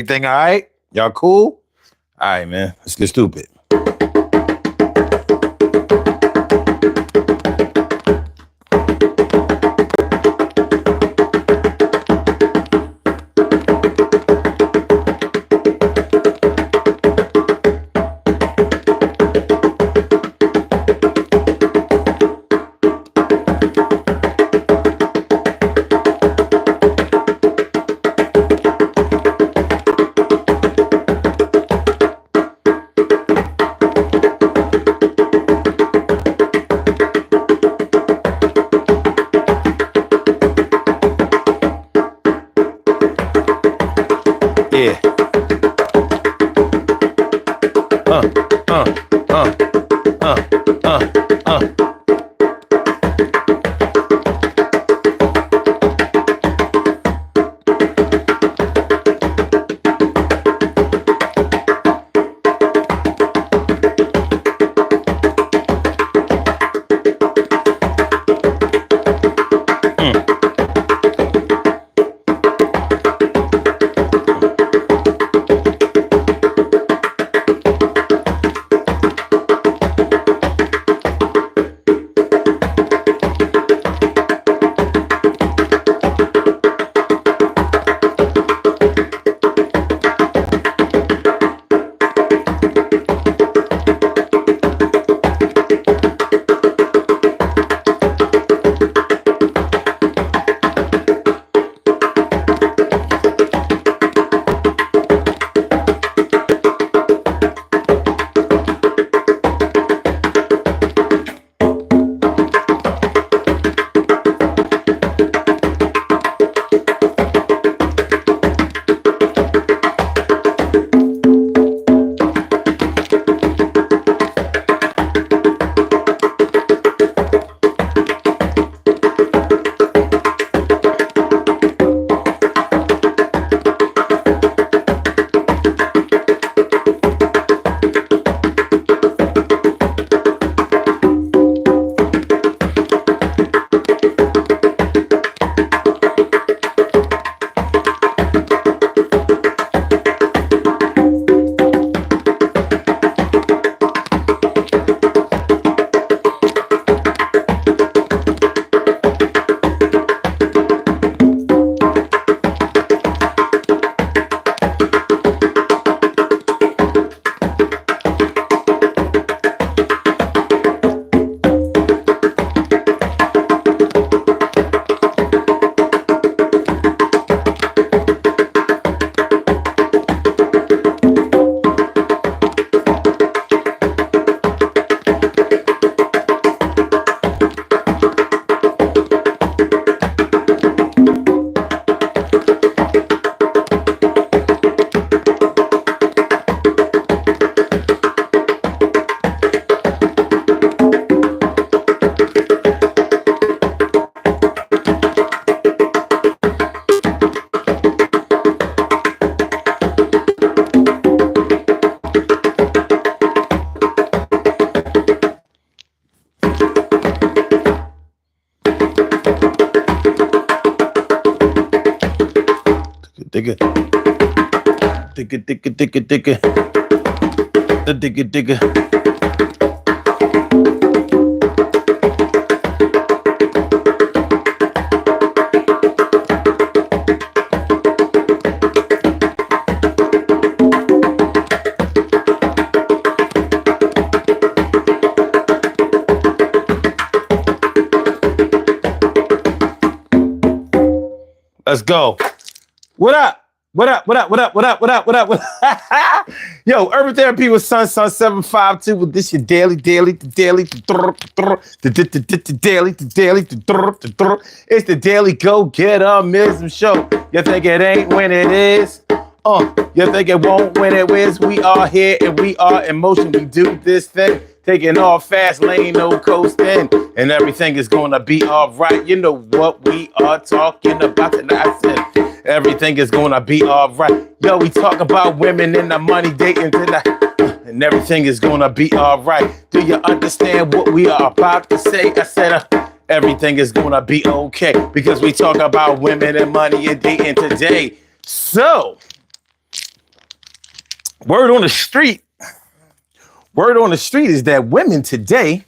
Everything all right? Y'all cool? All right, man. Let's get stupid. Yeah. Uh, uh, uh, uh, uh. Digga, digga, digga, digga, digga, the digga, digga. Let's go. What up? What up? What up? What up? What up? What up? What up? What up? Yo, Urban Therapy with Sun 752 with this your daily. It's the daily go-getter-mism show. You think it ain't when it is? You think it won't when it is? We are here and we are in motion. We do this thing. Taking off fast lane, no coasting, and everything is gonna be all right. You know what we are talking about tonight. I said everything is gonna be all right. Yo, we talk about women and the money dating tonight, and everything is gonna be all right. Do you understand what we are about to say? I said everything is gonna be okay because we talk about women and money and dating today. So Word on the street, word on the street is that women today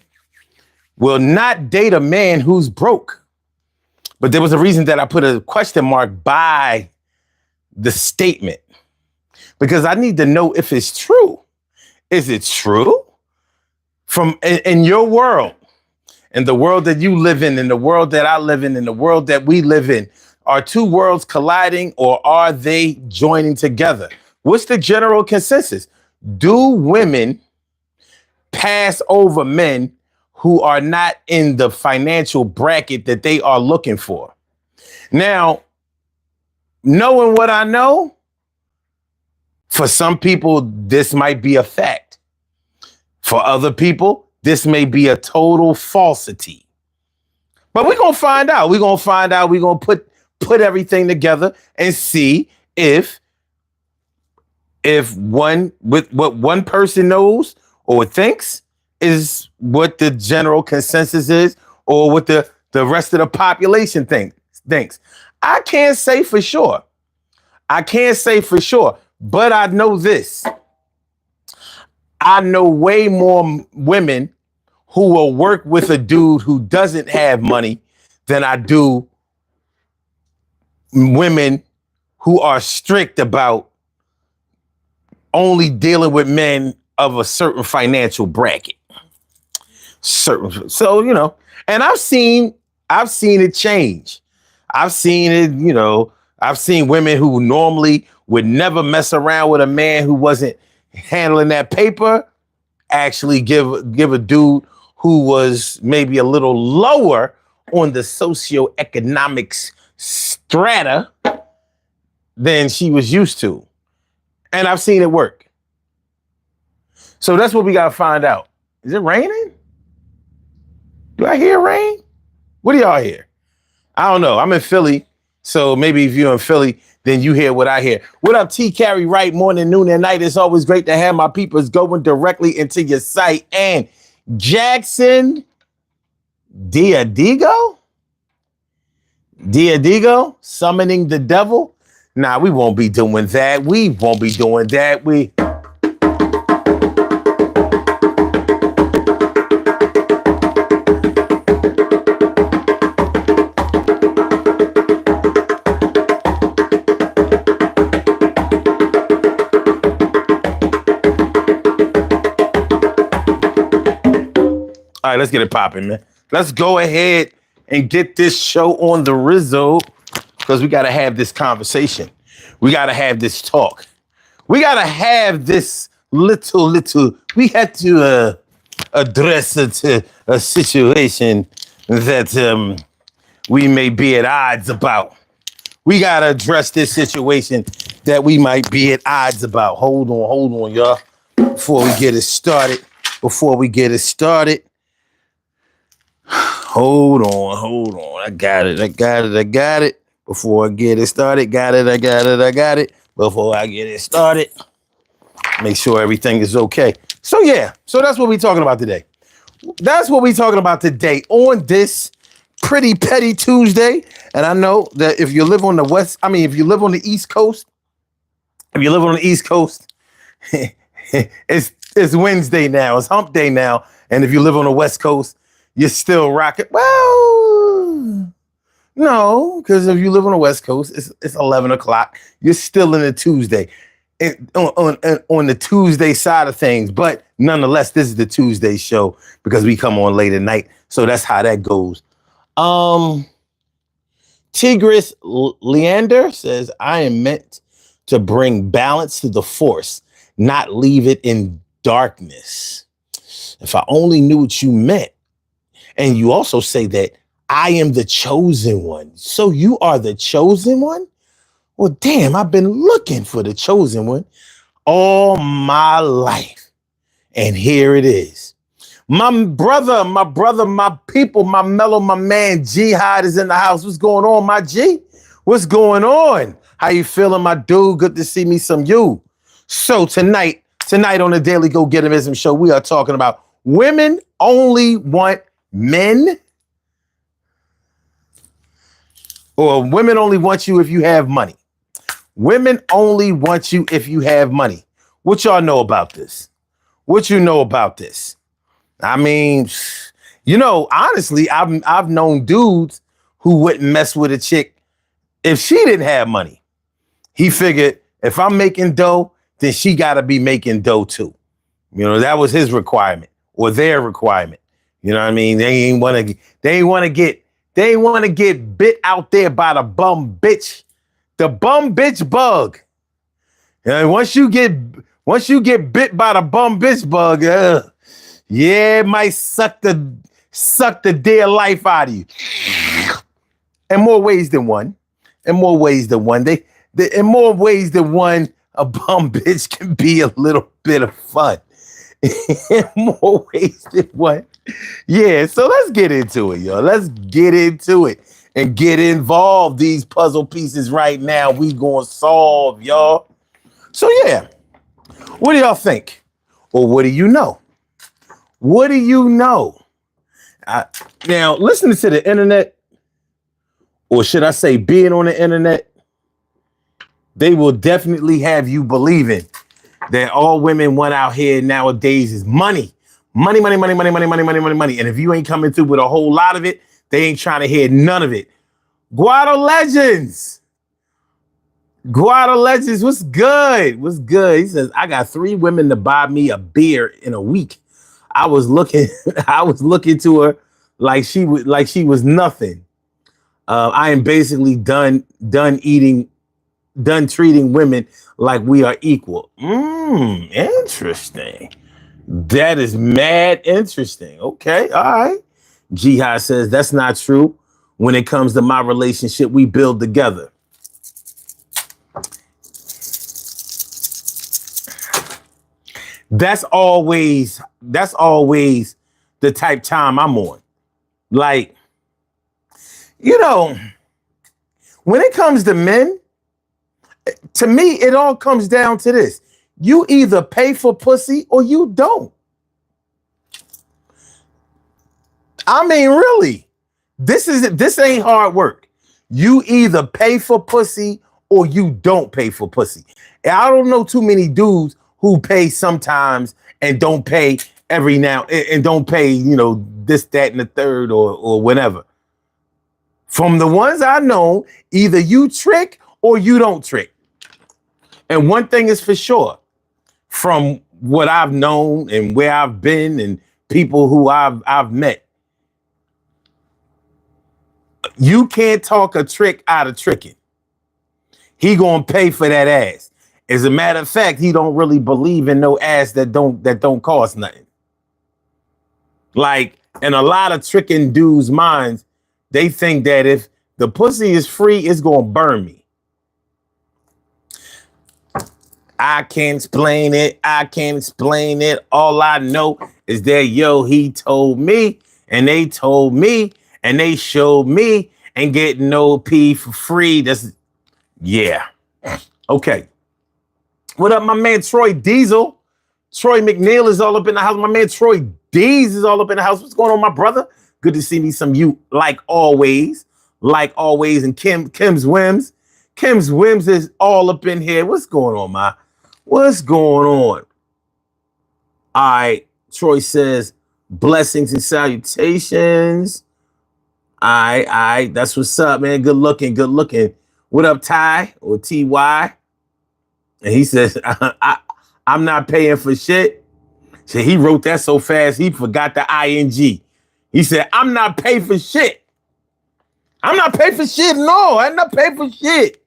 will not date a man who's broke. But there was a reason that I put a question mark by the statement because I need to know if it's true. Is it true? From in your world, in the world that you live in the world that I live in the world that we live in, are two worlds colliding or are they joining together? What's the general consensus? Do women pass over men who are not in the financial bracket that they are looking for? Now, knowing what I know, for some people, this might be a fact. For other people, this may be a total falsity. But we're going to find out. We're going to find out. We're going to put everything together and see if with what one person knows or thinks is what the general consensus is or what the rest of the population thinks. I can't say for sure. But I know this. I know way more women who will work with a dude who doesn't have money than I do women who are strict about only dealing with men of a certain financial bracket. So, you know, and I've seen it change. I've seen it, I've seen women who normally would never mess around with a man who wasn't handling that paper actually give a dude who was maybe a little lower on the socioeconomics strata than she was used to. And I've seen it work. So that's what we got to find out. Is it raining? Do I hear rain? What do y'all hear? I don't know. I'm in Philly. So maybe if you're in Philly, then you hear what I hear. What up, T. Carey Wright, morning, noon, and night. It's always great to have my peoples going directly into your site. And Jackson Diadigo, summoning the devil. Nah, we won't be doing that. All right, let's get it popping, man. Let's go ahead and get this show on the Rizzo because we got to have this conversation. We got to have this talk. We got to have this little, we had to address a situation that we may be at odds about. We got to address this situation that we might be at odds about. Hold on, y'all. Before we get it started. Hold on. I got it. Before I get it started. Before I get it started. Make sure everything is okay. So that's what we're talking about today. On this pretty petty Tuesday. And I know that if you live on the East Coast, it's Wednesday now. It's hump day now. And if you live on the West Coast, you're still rocking. Well, no, because if you live on the West Coast, it's 11 o'clock. You're still in a Tuesday. On the Tuesday side of things. But nonetheless, this is the Tuesday show because we come on late at night. So that's how that goes. Tigris Leander says, I am meant to bring balance to the force, not leave it in darkness. If I only knew what you meant. And you also say that I am the chosen one. So you are the chosen one? Well, damn, I've been looking for the chosen one all my life. And here it is. My brother, my people, my mellow, my man, Jihad is in the house. What's going on, my G? What's going on? How you feeling, my dude? Good to see me some you. So tonight on the Daily Go Getimism show, we are talking about women only want men, or women only want you if you have money. Women only want you if you have money. What y'all know about this? What you know about this? I mean, honestly, I've known dudes who wouldn't mess with a chick if she didn't have money. He figured if I'm making dough, then she got to be making dough too. That was his requirement or their requirement. You know what I mean? They ain't want to get bit out there by the bum bitch. The bum bitch bug. And once you get bit by the bum bitch bug, yeah, it might suck the dear life out of you. In more ways than one. In more ways than one. In more ways than one, a bum bitch can be a little bit of fun. In more ways than one. Yeah, so let's get into it, y'all. Let's get into it and get involved. These puzzle pieces right now, we gonna solve, y'all. So yeah, what do y'all think? Or what do you know? What do you know? Now, listening to the internet, or should I say being on the internet, they will definitely have you believing that all women want out here nowadays is money. Money, money, money, money, money, money, money, money, money. And if you ain't coming through with a whole lot of it, they ain't trying to hear none of it. Guado Legends. Guado Legends, what's good? What's good? He says, I got 3 women to buy me a beer in a week. I was looking to her like she was nothing. I am basically done treating women like we are equal. Interesting. That is mad interesting. Okay, all right. Jihad says that's not true. When it comes to my relationship, we build together. That's always the type time I'm on. Like, when it comes to men, to me, it all comes down to this. You either pay for pussy or you don't. I mean, really, this ain't hard work. You either pay for pussy or you don't pay for pussy. And I don't know too many dudes who pay sometimes and don't pay every now and don't pay, this, that, and the third or whatever. From the ones I know, either you trick or you don't trick. And one thing is for sure, from what I've known and where I've been and people who I've met, you can't talk a trick out of tricking. He gonna pay for that ass. As a matter of fact, he don't really believe in no ass that don't cost nothing. Like, in a lot of tricking dudes' minds, they think that if the pussy is free, it's gonna burn me. I can't explain it. All I know is that, he told me, and they told me, and they showed me, and getting no pee for free. Yeah. Okay. What up, my man Troy Diesel? Troy McNeil is all up in the house. My man Troy Dees is all up in the house. What's going on, my brother? Good to see me some you, like always. And Kim's Whims. Kim's Whims is all up in here. What's going on, ma? What's going on? All right. Troy says, blessings and salutations. All right. That's what's up, man. Good looking. What up, Ty or TY? And he says, I'm not paying for shit. So he wrote that so fast, he forgot the ing. He said, I'm not paying for shit. I'm not paying for shit. No, I'm not paying for shit.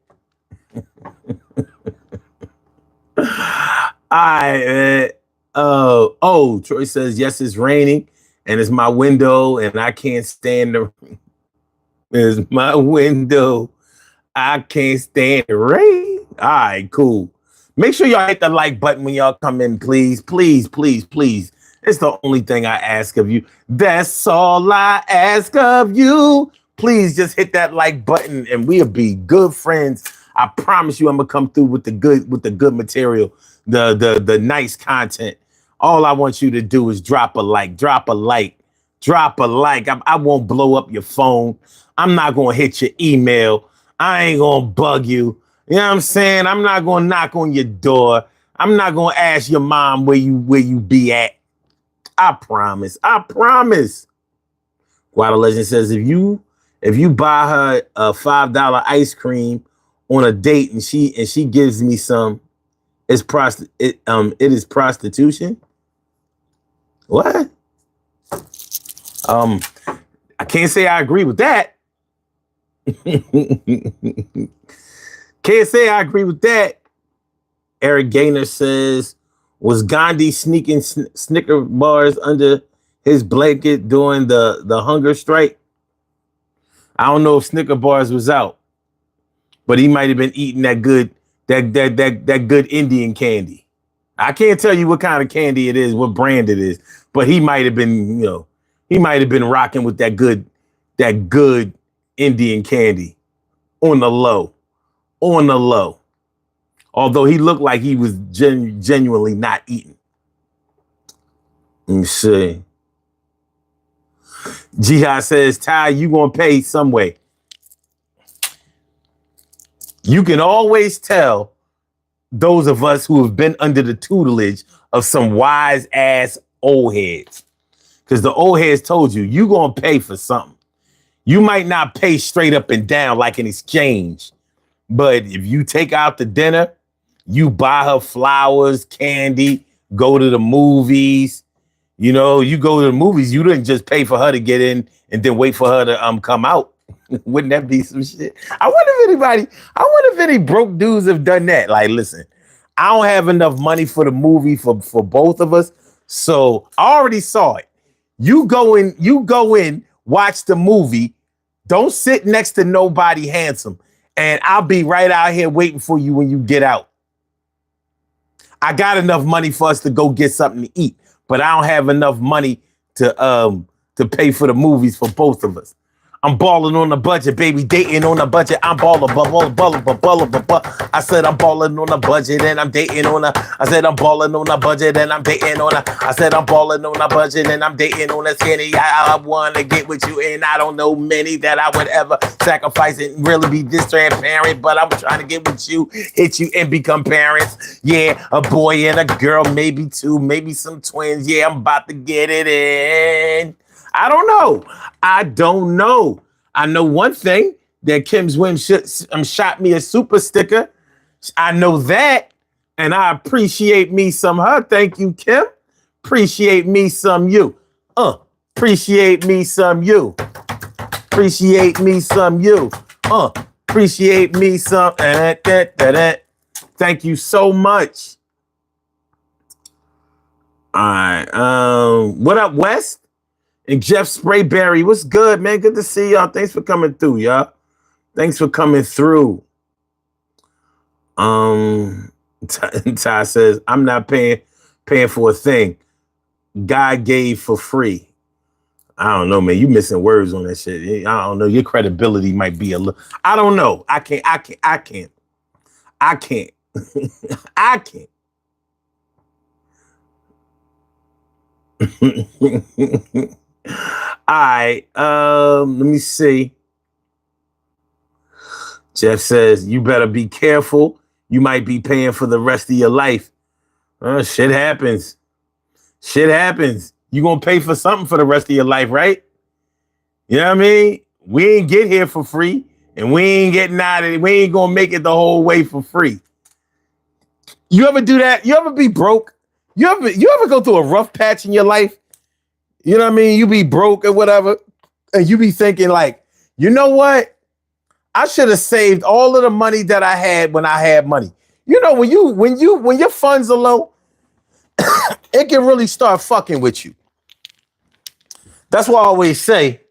Troy says, yes, it's raining and it's my window and I can't stand the it's my window. I can't stand the rain. All right, cool. Make sure y'all hit the like button when y'all come in, please. Please, please, please. It's the only thing I ask of you. That's all I ask of you. Please just hit that like button and we'll be good friends. I promise you I'm gonna come through with the good material, the nice content. All I want you to do is drop a like. I won't blow up your phone. I'm not gonna hit your email. I ain't gonna bug you. You know what I'm saying? I'm not gonna knock on your door. I'm not gonna ask your mom where you be at. I promise. I promise. Guada Legend says if you buy her a $5 ice cream on a date and she gives me some, it is prostitution. What? I can't say I agree with that. Can't say I agree with that. Eric Gaynor says, was Gandhi sneaking Snicker bars under his blanket during the hunger strike? I don't know if Snicker bars was out, but he might have been eating that good Indian candy. I can't tell you what kind of candy it is, what brand it is, but he might have been, he might have been rocking with that good Indian candy on the low. Although he looked like he was genuinely not eating. Let me see. Jihad says, Ty, you gonna pay some way. You can always tell those of us who have been under the tutelage of some wise ass old heads. Because the old heads told you, you gonna pay for something. You might not pay straight up and down like an exchange. But if you take out the dinner, you buy her flowers, candy, go to the movies. You go to the movies, you didn't just pay for her to get in and then wait for her to come out. Wouldn't that be some shit? I wonder if any broke dudes have done that. Like, listen, I don't have enough money for the movie for both of us. So I already saw it. You go in, watch the movie. Don't sit next to nobody handsome. And I'll be right out here waiting for you when you get out. I got enough money for us to go get something to eat, but I don't have enough money to pay for the movies for both of us. I'm balling on a budget, baby, dating on a budget. I'm balling. I said I'm balling on a budget and I'm dating on a. I said I'm balling on a budget and I'm dating on a. I said I'm balling on a budget and I'm dating on a skinny. I want to get with you and I don't know many that I would ever sacrifice and really be this transparent. But I'm trying to get with you, hit you and become parents. Yeah, a boy and a girl, maybe two, maybe some twins. Yeah, I'm about to get it in. I don't know. I know one thing, that Kim's Wim shot me a super sticker. I know that. And I appreciate me some her. Thank you, Kim. Appreciate me some you. Appreciate me some you. Appreciate me some you. Appreciate me some. Thank you so much. All right. What up, West? And Jeff Sprayberry, what's good, man? Good to see y'all. Thanks for coming through, y'all. Thanks for coming through. Ty says, I'm not paying for a thing. God gave for free. I don't know, man. You missing words on that shit. I don't know. Your credibility might be a little. I don't know. I can't. I can't. All right, let me see. Jeff says, you better be careful. You might be paying for the rest of your life. Shit happens. You gonna pay for something for the rest of your life, right? You know what I mean? We ain't get here for free, and we ain't getting out of it. We ain't gonna make it the whole way for free. You ever do that? You ever be broke? You ever go through a rough patch in your life? You know what I mean? You be broke or whatever, and you be thinking like, you know what? I should have saved all of the money that I had when I had money. You know, when your funds are low, it can really start fucking with you. That's why I always say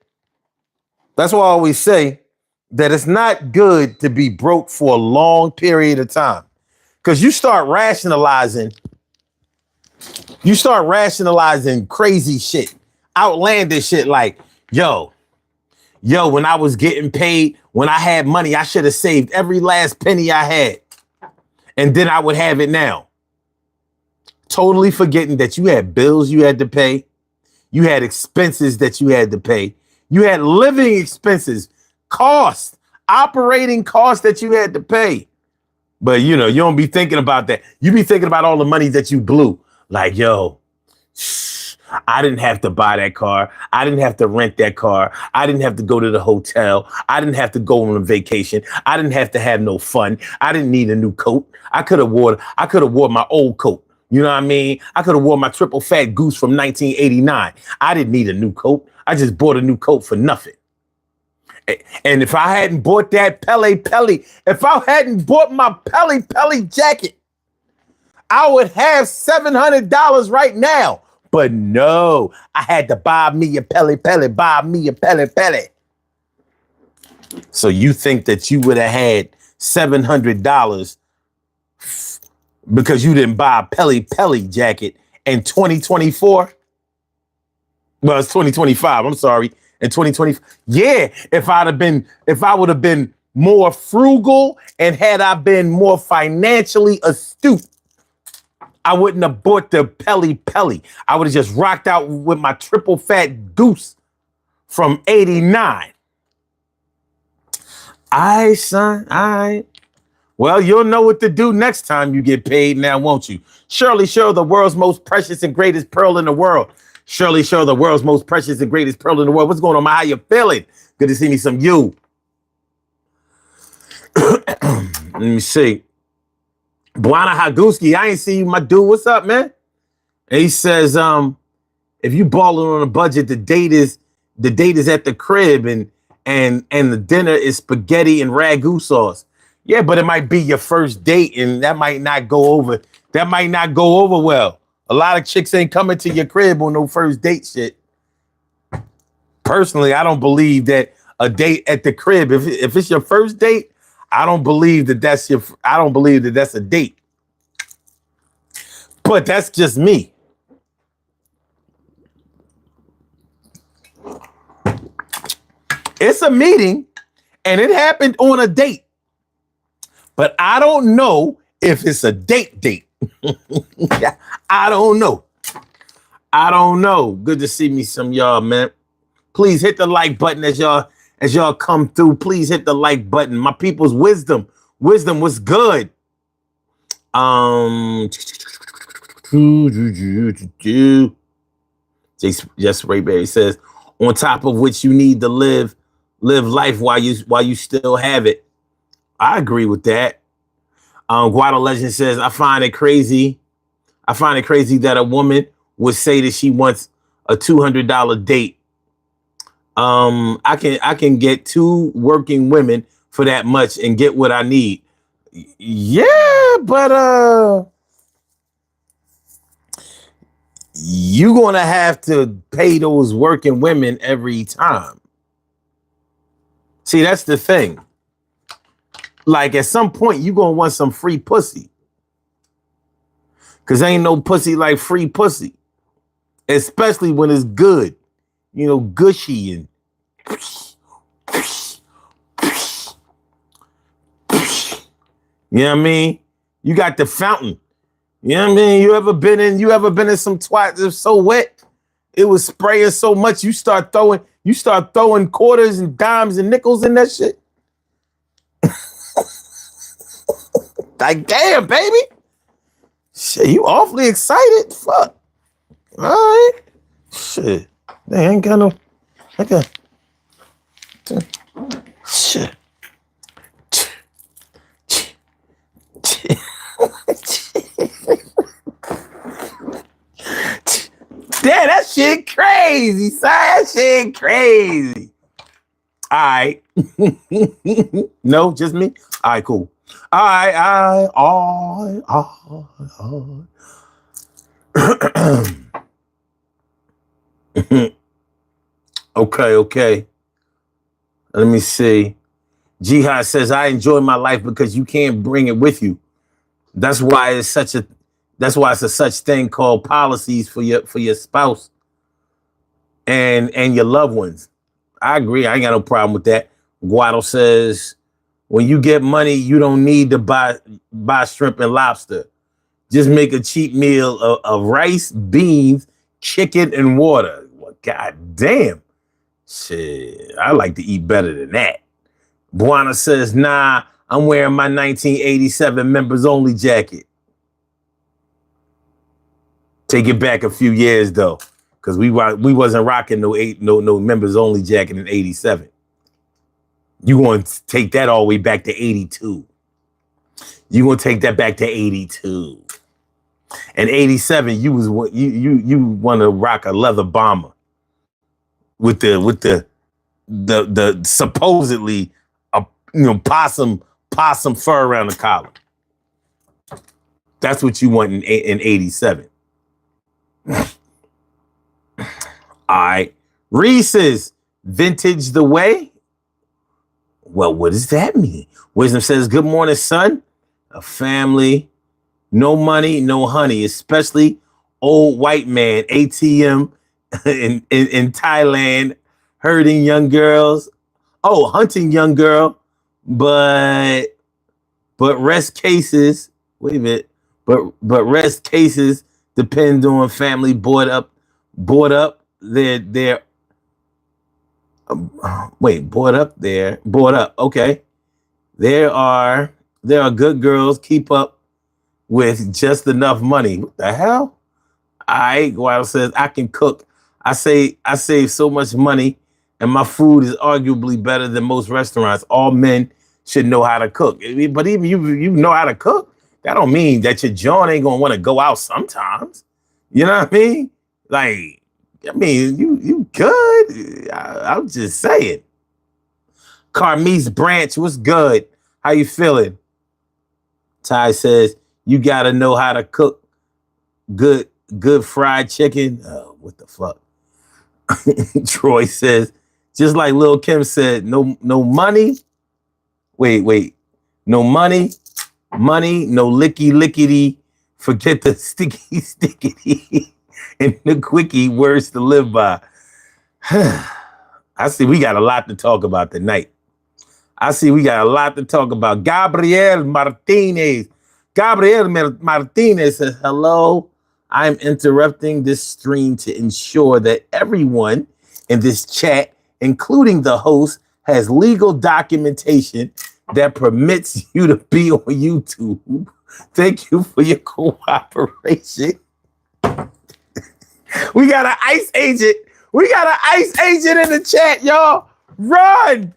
that it's not good to be broke for a long period of time, because you start rationalizing crazy shit. Outlandish shit like, yo, when I was getting paid, when I had money, I should have saved every last penny I had. And then I would have it now. Totally forgetting that you had bills you had to pay. You had expenses that you had to pay. You had living expenses, operating costs that you had to pay. But you know, you don't be thinking about that. You be thinking about all the money that you blew. Like, yo, I didn't have to buy that car. I didn't have to rent that car. I didn't have to go to the hotel. I didn't have to go on a vacation. I didn't have to have no fun. I didn't need a new coat. I could have wore my old coat. You know what I mean? I could have wore my triple fat goose from 1989. I didn't need a new coat. I just bought a new coat for nothing. And if I hadn't bought that Pele, if I hadn't bought my Pele jacket, I would have $700 right now. But no, I had to buy me a Pele, buy me a Pele. So you think that you would have had $700 because you didn't buy a Pele jacket in 2024? Well, it's 2025. I'm sorry. In 2020. Yeah, if I would have been more frugal and had I been more financially astute, I wouldn't have bought the Pele. I would have just rocked out with my triple fat goose from 89. All right, son. All right. Well, you'll know what to do next time you get paid now, won't you? Shirley Show, the world's most precious and greatest pearl in the world. Shirley Show, the world's most precious and greatest pearl in the world. What's going on, man? How you feeling? Good to see me some you. Let me see. Buana Haguski, I ain't see you, my dude. What's up, man? And he says, if you balling on a budget, the date is at the crib and the dinner is spaghetti and ragu sauce. Yeah, but it might be your first date and that might not go over. That might not go over well. A lot of chicks ain't coming to your crib on no first date shit. Personally, I don't believe that a date at the crib, if it's your first date, I don't believe that that's a date. But that's just me. It's a meeting and it happened on a date. But I don't know if it's a date. I don't know. Good to see me some y'all, man. Please hit the like button as y'all come through. Please hit the like button. My people's wisdom was good. Just Rayberry says, on top of which you need to live life while you still have it. I agree with that. Guado Legend says, I find it crazy that a woman would say that she wants a $200 date. I can get 2 working women for that much and get what I need. Yeah, but you're gonna have to pay those working women every time. See, that's the thing. Like at some point, you're gonna want some free pussy. Cause ain't no pussy like free pussy. Especially when it's good. You know, gushy and you know what I mean? You got the fountain. You know what I mean? You ever been in some twat that's so wet? It was spraying so much you start throwing quarters and dimes and nickels in that shit. Like, damn, baby. Shit, you awfully excited. Fuck. All right. Shit. They ain't got no. I got. Shit. Damn, that shit crazy, son. That shit crazy. All right. No, just me? All right, cool. Okay. Let me see. Jihad says, I enjoy my life because you can't bring it with you. That's why it's a such thing called policies for your spouse and your loved ones. I agree. I ain't got no problem with that. Guado says, when you get money, you don't need to buy shrimp and lobster. Just make a cheap meal of rice, beans, chicken, and water. Well, God damn. Shit, I like to eat better than that. Buana says, nah, I'm wearing my 1987 members only jacket. Take it back a few years though, because we wasn't rocking no members only jacket in 87. You want to take that all the way back to 82. You gonna take that back to 82. And 87, you want to rock a leather bomber with the supposedly possum fur around the collar. That's what you want in 87. All right. Reese's vintage the way. Well, what does that mean? Wisdom says, good morning, son. A family, no money, no honey, especially old white man, ATM in Thailand, hurting young girls. Oh, hunting young girl. But rest cases, wait a minute. But rest cases depend on family bought up their bought up. Okay. There are good girls keep up with just enough money. What the hell? Guado says, I can cook. I save so much money and my food is arguably better than most restaurants. All men should know how to cook. But even you know how to cook, that don't mean that your John ain't gonna want to go out sometimes. You know what I mean? Like, I mean, you good. I'm just saying. Carmise Branch, what's good? How you feeling? Ty says, you gotta know how to cook good fried chicken. Oh, what the fuck? Troy says, just like Lil Kim said, no money. Wait. No money, no lickety. Forget the stickety and the quickie words to live by. I see we got a lot to talk about tonight. Gabriel Martinez. Martinez says, hello. I'm interrupting this stream to ensure that everyone in this chat, including the host, has legal documentation that permits you to be on YouTube. Thank you for your cooperation. We got an ICE agent. In the chat, y'all. Run.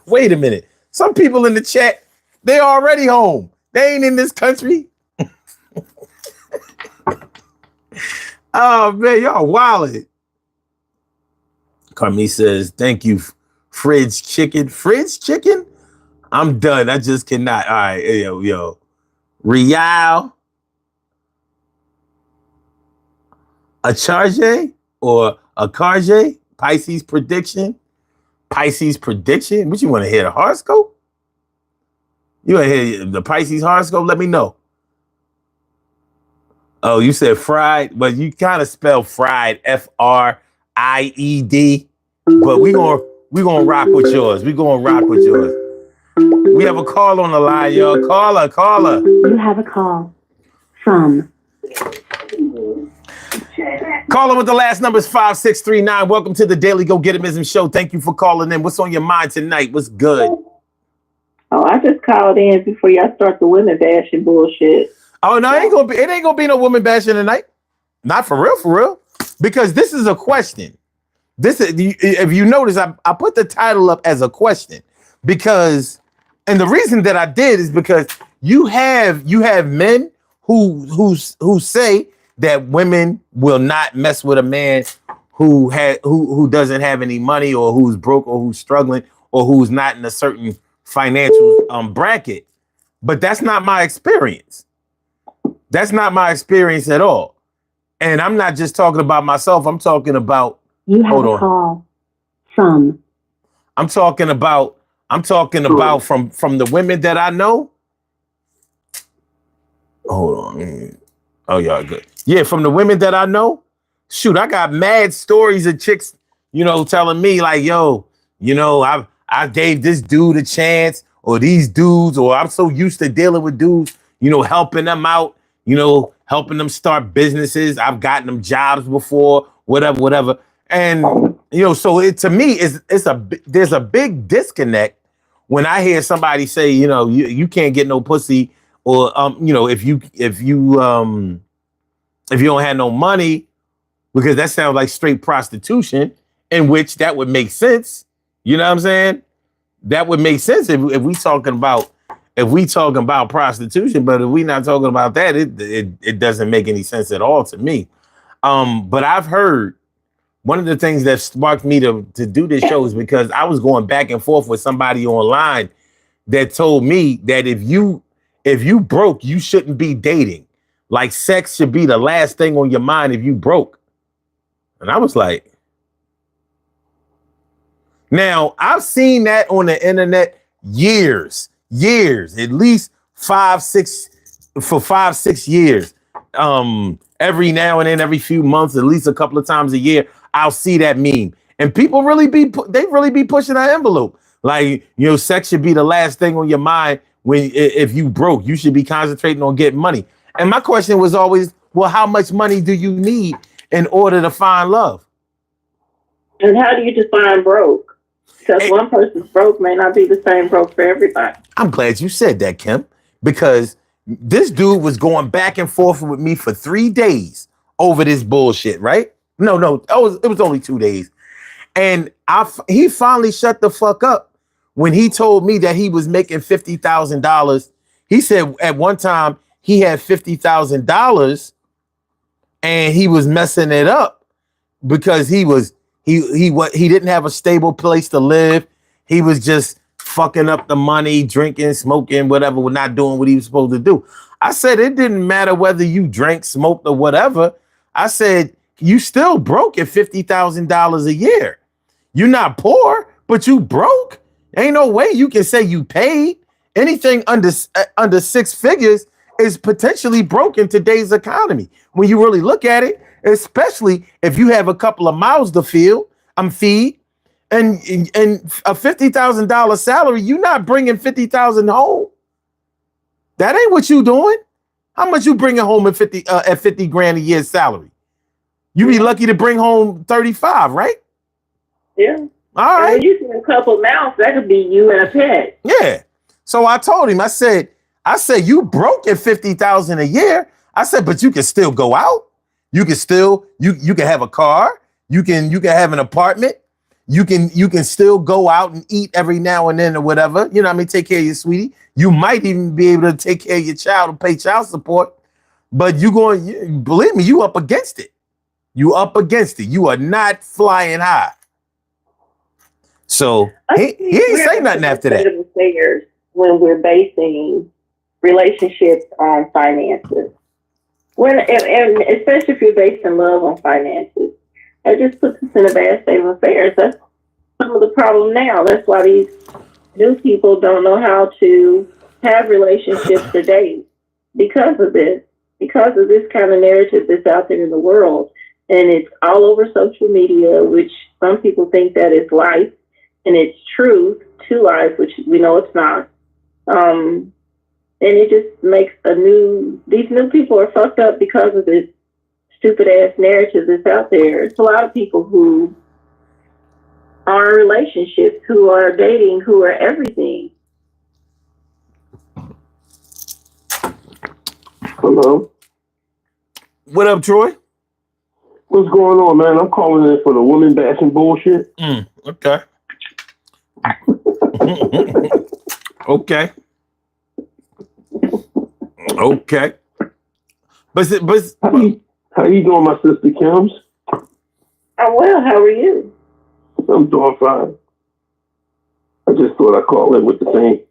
Wait a minute. Some people in the chat, they already home. They ain't in this country. Oh, man, y'all wildin'. Carmi says, thank you, Fridge Chicken. Fridge Chicken? I'm done. I just cannot. All right, yo. Rial. A charge or a carge? Pisces prediction? What you want to hear, the horoscope? You want to hear the Pisces horoscope? Let me know. Oh, you said fried, but you kind of spell fried, Fried. But we gonna rock with yours. We have a call on the line, y'all. Caller. You have a call from. Caller with the last number is 5639. Welcome to the Daily Go Getimism Show. Thank you for calling in. What's on your mind tonight? What's good? Oh, I just called in before y'all start the women bashing bullshit. Oh no, it ain't gonna be no woman bashing tonight. Not for real. Because this is a question. If you notice, I put the title up as a question because, and the reason that I did is because you have men who say that women will not mess with a man who doesn't have any money or who's broke or who's struggling or who's not in a certain financial bracket. But that's not my experience. That's not my experience at all. And I'm not just talking about myself. I'm talking about. You have a call from. I'm talking about from the women that I know. Hold on. Oh, y'all good. Yeah, from the women that I know. Shoot, I got mad stories of chicks, telling me like, yo, I gave this dude a chance, or these dudes, or I'm so used to dealing with dudes, helping them out, helping them start businesses. I've gotten them jobs before, whatever. And, so to me, there's a big disconnect when I hear somebody say, you can't get no pussy, or if you don't have no money, because that sounds like straight prostitution, in which that would make sense. You know what I'm saying? That would make sense if we talking about prostitution, but if we not talking about that, it doesn't make any sense at all to me. But I've heard one of the things that sparked me to do this show is because I was going back and forth with somebody online that told me that if you broke, you shouldn't be dating. Like sex should be the last thing on your mind if you broke. And I was like, now I've seen that on the internet years, at least 5-6 years. Every now and then, every few months, at least a couple of times a year, I'll see that meme. And people really be pushing that envelope. Like, sex should be the last thing on your mind if you broke. You should be concentrating on getting money. And my question was always, well, how much money do you need in order to find love? And how do you define broke? Because one person's broke may not be the same broke for everybody. I'm glad you said that, Kim, because this dude was going back and forth with me for 3 days over this bullshit, right? No, it was only 2 days. And he finally shut the fuck up when he told me that he was making $50,000. He said at one time he had $50,000 and he was messing it up because he didn't have a stable place to live. He was just fucking up the money, drinking, smoking, whatever, not doing what he was supposed to do. I said, it didn't matter whether you drank, smoked, or whatever. I said, you still broke at $50,000 a year. You're not poor, but you broke. Ain't no way you can say you paid. Anything under 6 figures is potentially broke in today's economy. When you really look at it, especially if you have a couple of mouths to feed, and a $50,000 salary, you're not bringing $50,000 home. That ain't what you doing. How much you bringing home at 50 grand a year salary? You be lucky to bring home 35, right? Yeah. All right. And when you see a couple mouths, that could be you and a pet. Yeah. So I told him, I said, you broke at 50,000 a year. I said, but you can still go out. You can still, you can have a car. You can have an apartment. You can still go out and eat every now and then or whatever. You know what I mean? Take care of your sweetie. You might even be able to take care of your child and pay child support. But believe me, you up against it. You up against it. You are not flying high. So he ain't say nothing after that. When we're basing relationships on finances, and especially if you're basing love on finances, that just puts us in a bad state of affairs. That's some of the problem now. That's why these new people don't know how to have relationships today because of this kind of narrative that's out there in the world. And it's all over social media, which some people think that is life, and it's truth to life, which we know it's not. And it just makes these new people are fucked up because of this stupid ass narrative that's out there. It's a lot of people who are in relationships, who are dating, who are everything. Hello. What up, Troy? What's going on, man? I'm calling in for the woman bashing bullshit. Okay. Okay. Okay. But how you doing, my sister Kims? I'm well. How are you? I'm doing fine. I just thought I'd call in with the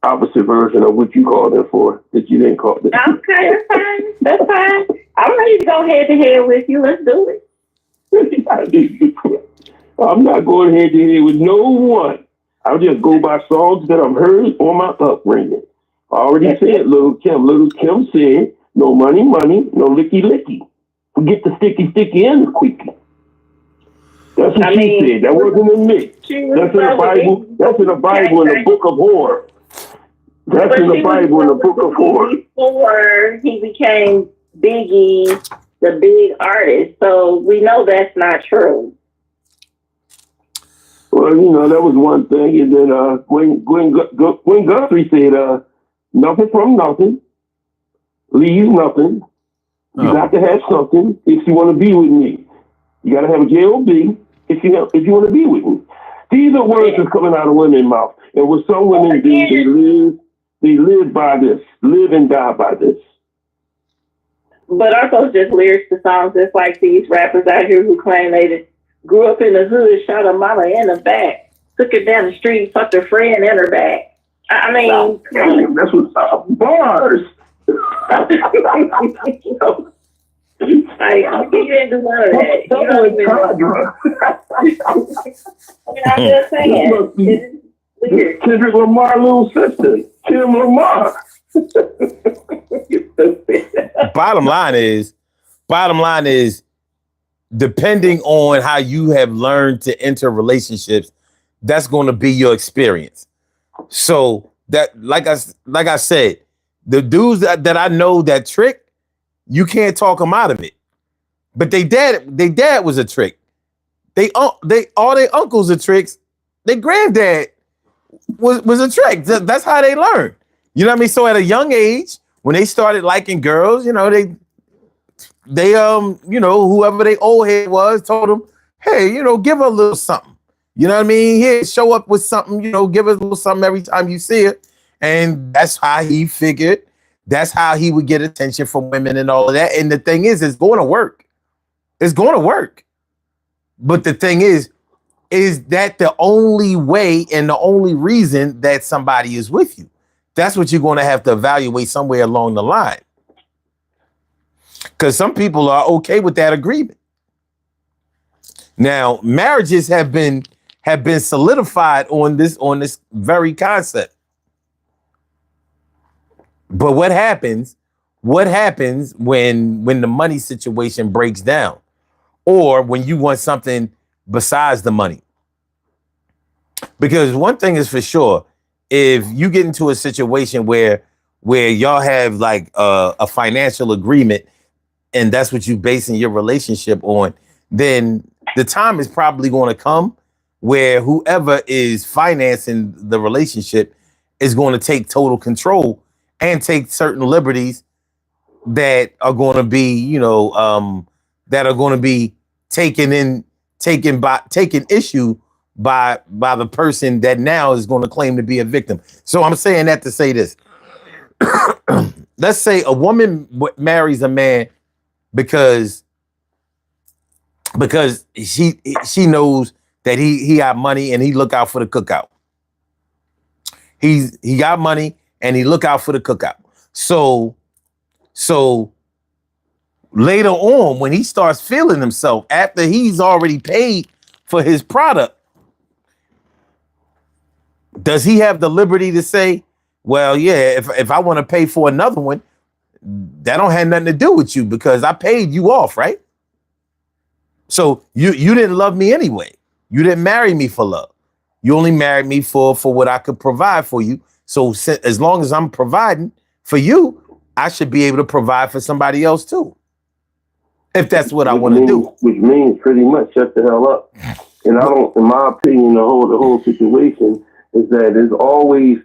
opposite version of what you called in for that you didn't call it. Okay, that's fine. That's fine. I'm ready to go head to head with you. Let's do it. I'm not going head to head with no one. I'll just go by songs that I've heard on my upbringing. I already said, Little Kim said, no money, no licky. Forget the sticky and the quickie. That's what she said. That wasn't in me. That's in the Bible. That's in the Bible in the Book of Horror. That's in the Bible in the Book of Horror. Before he became Biggie, the big artist. So we know that's not true. Well, that was one thing. And then Gwen Guthrie said, nothing from nothing, leaves nothing. You got to have something if you want to be with me. You got to have a J-O-B if you want to be with me. These are words that's coming out of women's mouth. And what some women do, they live by this, live and die by this. But aren't those just lyrics to songs just like these rappers out here who claim they grew up in the hood, shot a mama in the back, took her down the street, fucked her friend in her back. I mean, that's what bars. I think you didn't do none of that. I'm just saying. Kendrick Lamar, little sister, Kim Lamar. Bottom line is, depending on how you have learned to enter relationships, that's going to be your experience. So that, like I said, the dudes that I know that trick, you can't talk them out of it. But they dad was a trick. All their uncles are tricks. Their granddad was a trick. That's how they learned. You know what I mean? So at a young age, when they started liking girls, they whoever they old head was told them, hey, give her a little something. You know what I mean? Here, show up with something, give her a little something every time you see her. And that's how he figured. That's how he would get attention from women and all of that. And the thing is, it's going to work. It's going to work. But the thing is that the only way and the only reason that somebody is with you? That's what you're going to have to evaluate somewhere along the line. Because some people are okay with that agreement. Now, marriages have been solidified on this very concept. But what happens when the money situation breaks down, or when you want something besides the money? Because one thing is for sure, if you get into a situation where y'all have like a financial agreement and that's what you're basing your relationship on, then the time is probably going to come where whoever is financing the relationship is going to take total control and take certain liberties that are going to be, taken issue by the person that now is going to claim to be a victim. So I'm saying that to say this. Let's say a woman marries a man because she knows that he got money and he look out for the cookout. He got money and he look out for the cookout. So later on, when he starts feeling himself after he's already paid for his product, does he have the liberty to say, well, yeah, if I want to pay for another one, that don't have nothing to do with you because I paid you off, right? So you didn't love me anyway. You didn't marry me for love. You only married me for what I could provide for you. So as long as I'm providing for you, I should be able to provide for somebody else too. If that's what I want to do. Which means pretty much shut the hell up. And I don't, in my opinion, the whole situation is that there's always,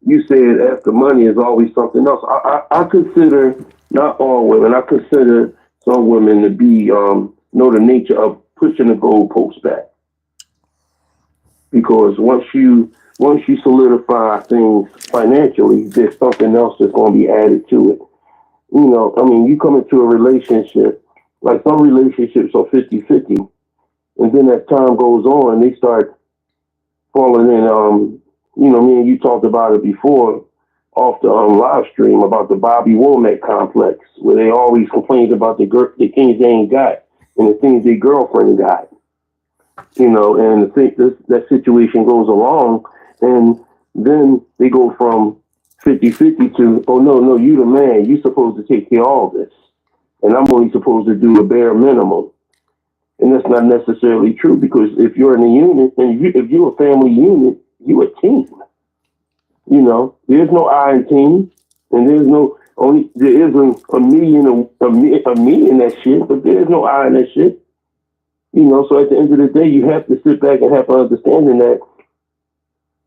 you said after money is always something else. I consider, not all women, I consider some women to be, know the nature of pushing the goalpost back. Because once you solidify things financially, there's something else that's going to be added to it. You come into a relationship, like some relationships are 50-50, and then as time goes on, they start falling in, me and you talked about it before off the live stream about the Bobby Womack complex, where they always complain about the things they ain't got and the things their girlfriend got. And that situation goes along, and then they go from 50-50 to, oh, no, you the man. You're supposed to take care of all this. And I'm only supposed to do a bare minimum. And that's not necessarily true, because if you're in a unit, and if you're a family unit, you're a team. There's no I in team, and there isn't a me in that shit, but there's no I in that shit. So at the end of the day, you have to sit back and have an understanding that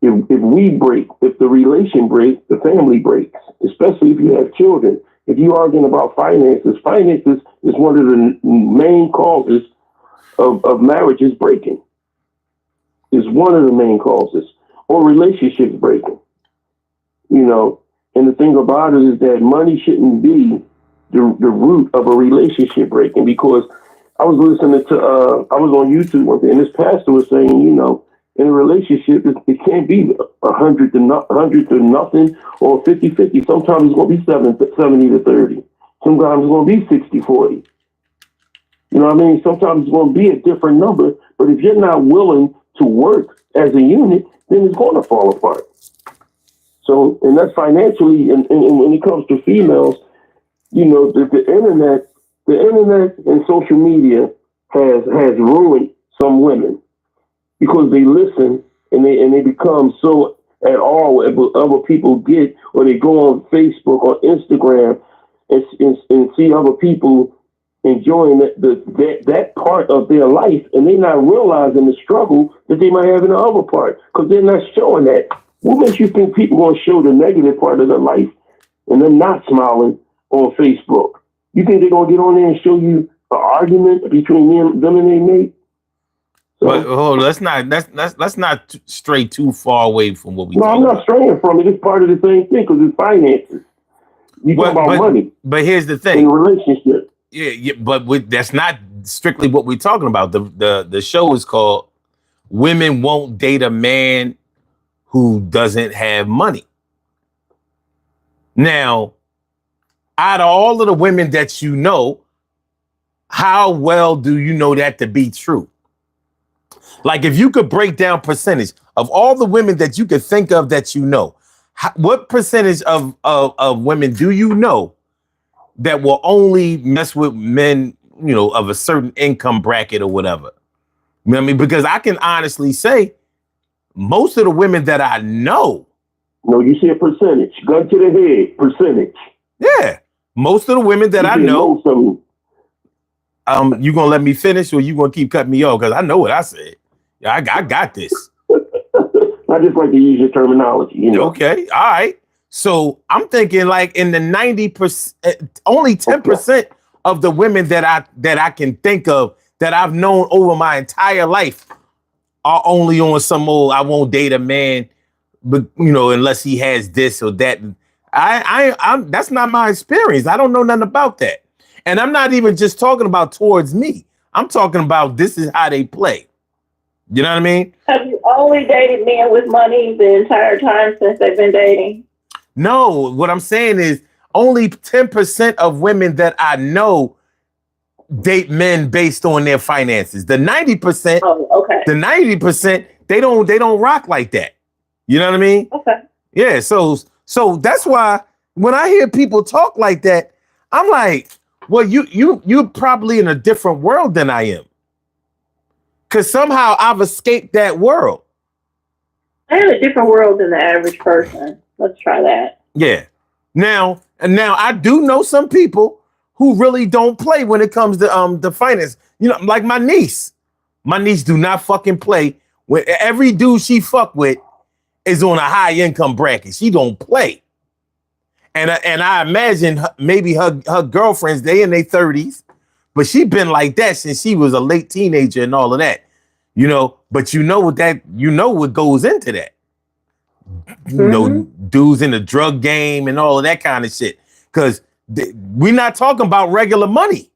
if we break, if the relation breaks, the family breaks, especially if you have children. If you're arguing about finances is one of the main causes of marriages breaking. Is one of the main causes, or relationships breaking. And the thing about it is that money shouldn't be the root of a relationship breaking, because I was listening to, I was on YouTube one day, and this pastor was saying, in a relationship, it can't be 100 to nothing, or 50-50. Sometimes it's going to be 70 to 30. Sometimes it's going to be 60-40. You know what I mean? Sometimes it's going to be a different number, but if you're not willing to work as a unit, then it's going to fall apart. So, and that's financially, and when it comes to females, the internet and social media has ruined some women, because they listen and they become so at all what other people get, or they go on Facebook or Instagram and see other people enjoying that part of their life, and they're not realizing the struggle that they might have in the other part, because they're not showing that. What makes you think people are going to show the negative part of their life and they're not smiling on Facebook? You think they're going to get on there and show you an argument between them and their mate? So, but let's not stray too far away from what we. No, I'm not straying from it. It's part of the same thing, because it's finances. You talk about money. But here's the thing: in a relationship. Yeah, but that's not strictly what we're talking about. The show is called "Women Won't Date a Man Who Doesn't Have Money." Now, out of all of the women that you know, how well do you know that to be true? Like, if you could break down percentage of all the women that you could think of that you know, what percentage of women do you know that will only mess with men, of a certain income bracket or whatever? You know what I mean? Because I can honestly say most of the women that I know. No, you say a percentage. Gun to the head, percentage. Yeah. Most of the women that I know. You gonna let me finish, or you gonna keep cutting me off? Because I know what I said. Yeah, I got this. I just like to use your terminology. Okay, all right. So I'm thinking like in the 90%, only 10% of the women that I can think of that I've known over my entire life are only on some old I won't date a man, but unless he has this or that. I'm that's not my experience. I don't know nothing about that. And I'm not even just talking about towards me. I'm talking about this is how they play. You know what I mean? Have you only dated men with money the entire time since they've been dating? No, what I'm saying is only 10% of women that I know date men based on their finances. The 90%, the 90%, they don't rock like that. You know what I mean? Okay. Yeah, so that's why when I hear people talk like that, I'm like, well, you're probably in a different world than I am. Because somehow I've escaped that world. I'm in a different world than the average person. Let's try that. Yeah. Now I do know some people who really don't play when it comes to the finance. Like my niece. My niece do not fucking play. When every dude she fuck with is on a high income bracket. She don't play. And I imagine maybe her girlfriends, they in their 30s, but she been like that since she was a late teenager and all of that, But what goes into that, dudes in the drug game and all of that kind of shit. Because we're not talking about regular money.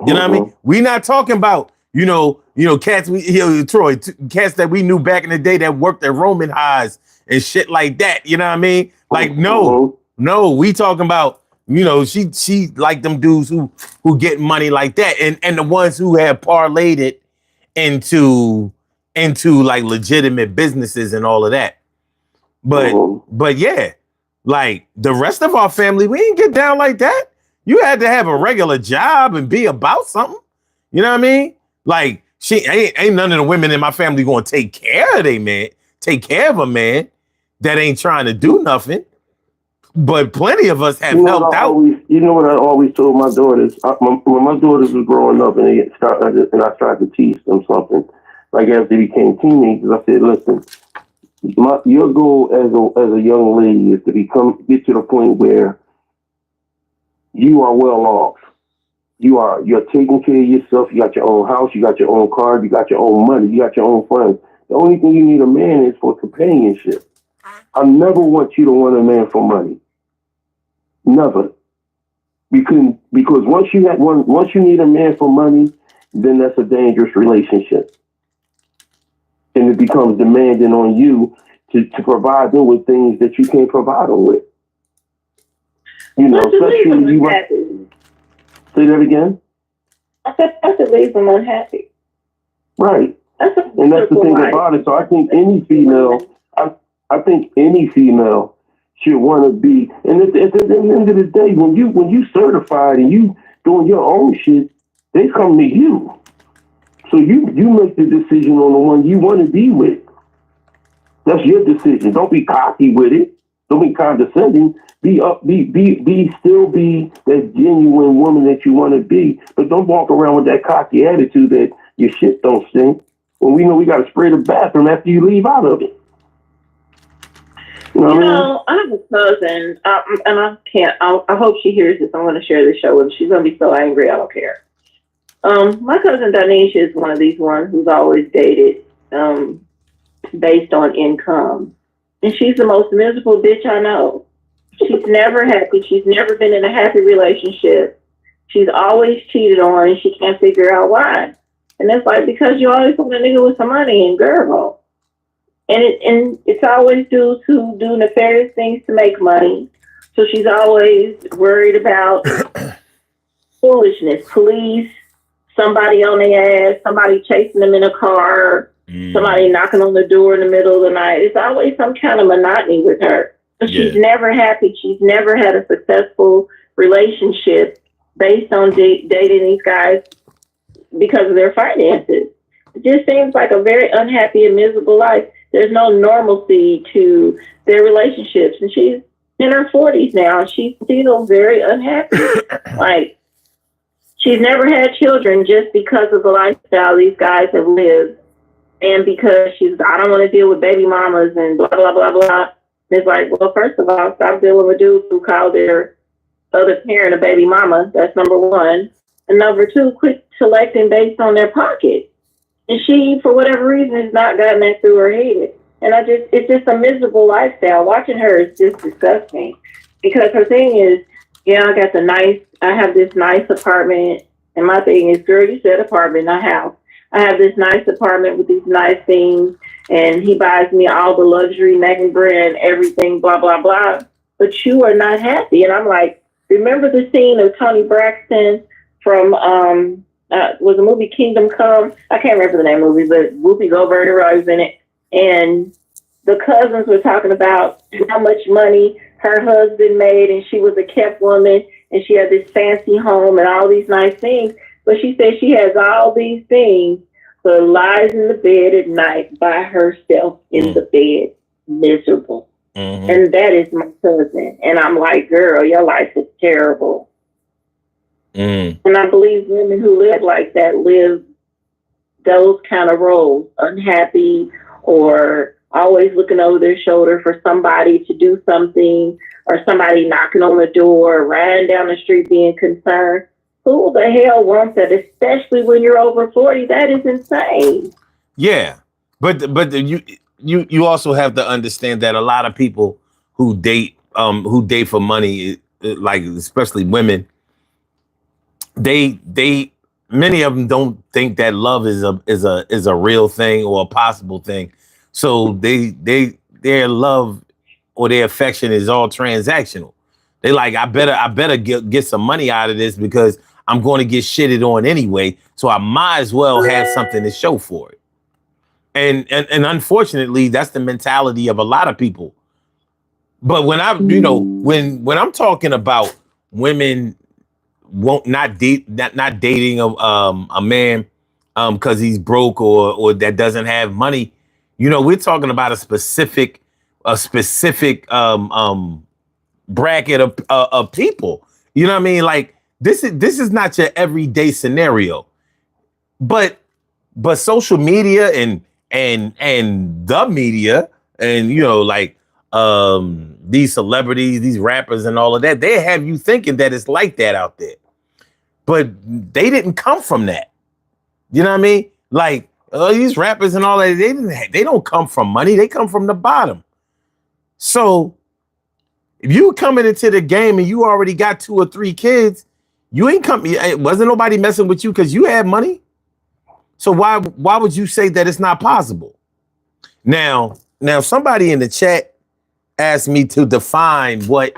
You know what I mean? We're not talking about cats cats that we knew back in the day that worked at Roman highs and shit like that. You know what I mean? Like no, we talking about. She like them dudes who get money like that, and the ones who have parlayed it into like legitimate businesses and all of that. But yeah, like the rest of our family, we didn't get down like that. You had to have a regular job and be about something. You know what I mean? Like she ain't none of the women in my family going to take care of a man that ain't trying to do nothing. but plenty of us have You know helped what I out. always, you know what I always told my daughters. When my daughters was growing up, and I tried to teach them something, like as they became teenagers, I said, listen, your goal as a young lady is to get to the point where you are well off. You're taking care of yourself. You got your own house. You got your own car. You got your own money. You got your own friends. The only thing you need a man is for companionship. I never want you to want a man for money. Never. Because once you need a man for money, then that's a dangerous relationship, and it becomes demanding on you to provide them with things that you can't provide them with. You know, But to leave them especially you. unhappy. Say that again. I said that to leave them unhappy. Right. That's a And that's the miserable thing life. about it. So I think any female, I think any female should want to be. And at the end of the day, when you certified and you doing your own shit, they come to you. So you make the decision on the one you want to be with. That's your decision. Don't be cocky with it. Don't be condescending. Be still be that genuine woman that you want to be. But don't walk around with that cocky attitude that your shit don't stink. When we know we got to spray the bathroom after you leave out of it. You know what I mean? I have a cousin, and I can't. I hope she hears this. I'm going to share this show with her. She's going to be so angry. I don't care. My cousin Danisha is one of these ones who's always dated based on income, and she's the most miserable bitch I know. She's never happy. She's never been in a happy relationship. She's always cheated on, and she can't figure out why. And it's like, because you always want a nigga with some money, and girl. And it's always due to do nefarious things to make money. So she's always worried about foolishness, police, somebody on their ass, somebody chasing them in a car, somebody knocking on the door in the middle of the night. It's always some kind of monotony with her. So she's never happy. She's never had a successful relationship based on dating these guys because of their finances. It just seems like a very unhappy and miserable life. There's no normalcy to their relationships. And she's in her 40s now. She's still very unhappy. Like, she's never had children just because of the lifestyle these guys have lived. And because I don't want to deal with baby mamas and blah, blah, blah, blah. And it's like, well, first of all, stop dealing with dudes who call their other parent a baby mama. That's number one. And number two, quit selecting based on their pocket. And she, for whatever reason, has not gotten that through her head. And it's just a miserable lifestyle. Watching her is just disgusting. Because her thing is, I have this nice apartment. And my thing is, girl, you said apartment, not house. I have this nice apartment with these nice things. And he buys me all the luxury, name brand, everything, blah, blah, blah. But you are not happy. And I'm like, remember the scene of Toni Braxton from, was the movie Kingdom Come? I can't remember the name of the movie, but Whoopi Goldberg was in it. And the cousins were talking about how much money her husband made, and she was a kept woman, and she had this fancy home and all these nice things. But she said she has all these things, but lies in the bed at night by herself in the bed, miserable. Mm-hmm. And that is my cousin. And I'm like, girl, your life is terrible. And I believe women who live like that live those kind of roles, unhappy or always looking over their shoulder for somebody to do something, or somebody knocking on the door, riding down the street being concerned. Who the hell wants that? Especially when you're over 40, that is insane. Yeah, but you also have to understand that a lot of people who date for money, like especially women, they many of them don't think that love is a real thing or a possible thing. So their love or their affection is all transactional. They like, I better get some money out of this because I'm going to get shitted on anyway. So I might as well have something to show for it. And unfortunately, that's the mentality of a lot of people. But when when I'm talking about women not dating a man because he's broke or that doesn't have money, we're talking about a specific bracket of people. You know what I mean? Like this is not your everyday scenario, but social media and the media and like these celebrities, these rappers and all of that, they have you thinking that it's like that out there. But they didn't come from that. You know what I mean? Like these rappers and all that, they don't come from money. They come from the bottom. So if you coming into the game and you already got 2 or 3 kids, you ain't come. Wasn't nobody messing with you because you had money. So why would you say that it's not possible? Now somebody in the chat asked me to define what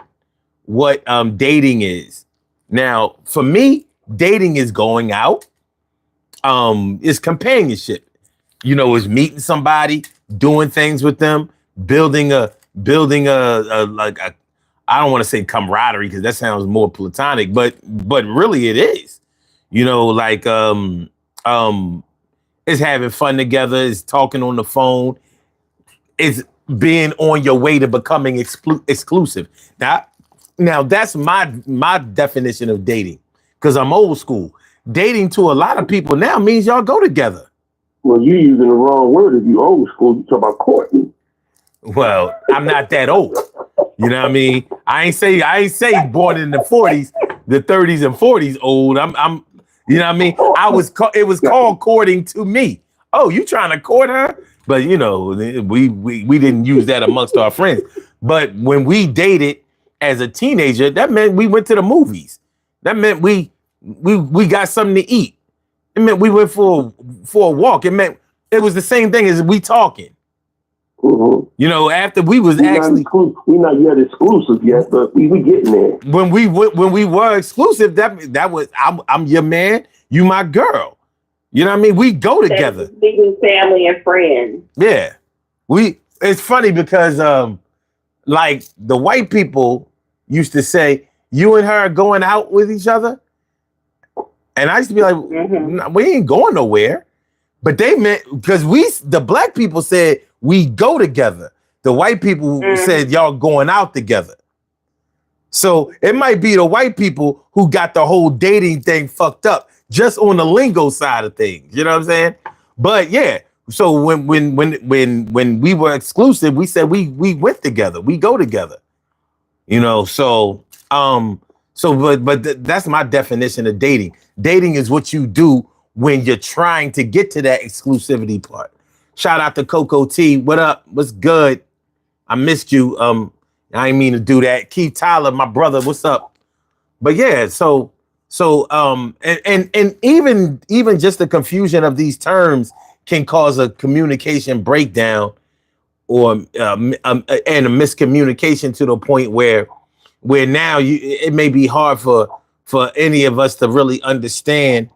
dating is. Now, for me, dating is going out. Is companionship. Is meeting somebody, doing things with them, building a I don't want to say camaraderie because that sounds more platonic, but really it is. It's having fun together, it's talking on the phone, it's being on your way to becoming exclusive. Now that's my definition of dating, because I'm old school. Dating to a lot of people now means y'all go together. Well, you're using the wrong word if you old school. You talk about courting. Well, I'm not that old. You know what I mean? I ain't say born in the 40s, the 30s and 40s old. I'm you know what I mean? It was called courting to me. Oh, you trying to court her? But we didn't use that amongst our friends. But when we dated as a teenager, that meant we went to the movies. That meant we got something to eat. It meant we went for a walk. It meant it was the same thing as we talking. Mm-hmm. After we're not yet exclusive yet, but we getting there. When we were exclusive, that was I'm your man, you my girl. You know what I mean? We go together. Speaking family and friends. Yeah, it's funny because like the white people used to say, you and her are going out with each other, and I used to be like, we ain't going nowhere. But they meant, because the black people said we go together. The white people said y'all going out together. So it might be the white people who got the whole dating thing fucked up just on the lingo side of things. You know what I'm saying? But yeah, so when we were exclusive, we said we went together. We go together. But that's my definition of dating. Dating is what you do when you're trying to get to that exclusivity part. Shout out to Coco T. What up? What's good? I missed you. I didn't mean to do that. Keith Tyler, my brother, what's up? But yeah, and even just the confusion of these terms can cause a communication breakdown or and a miscommunication to the point where now it may be hard for any of us to really understand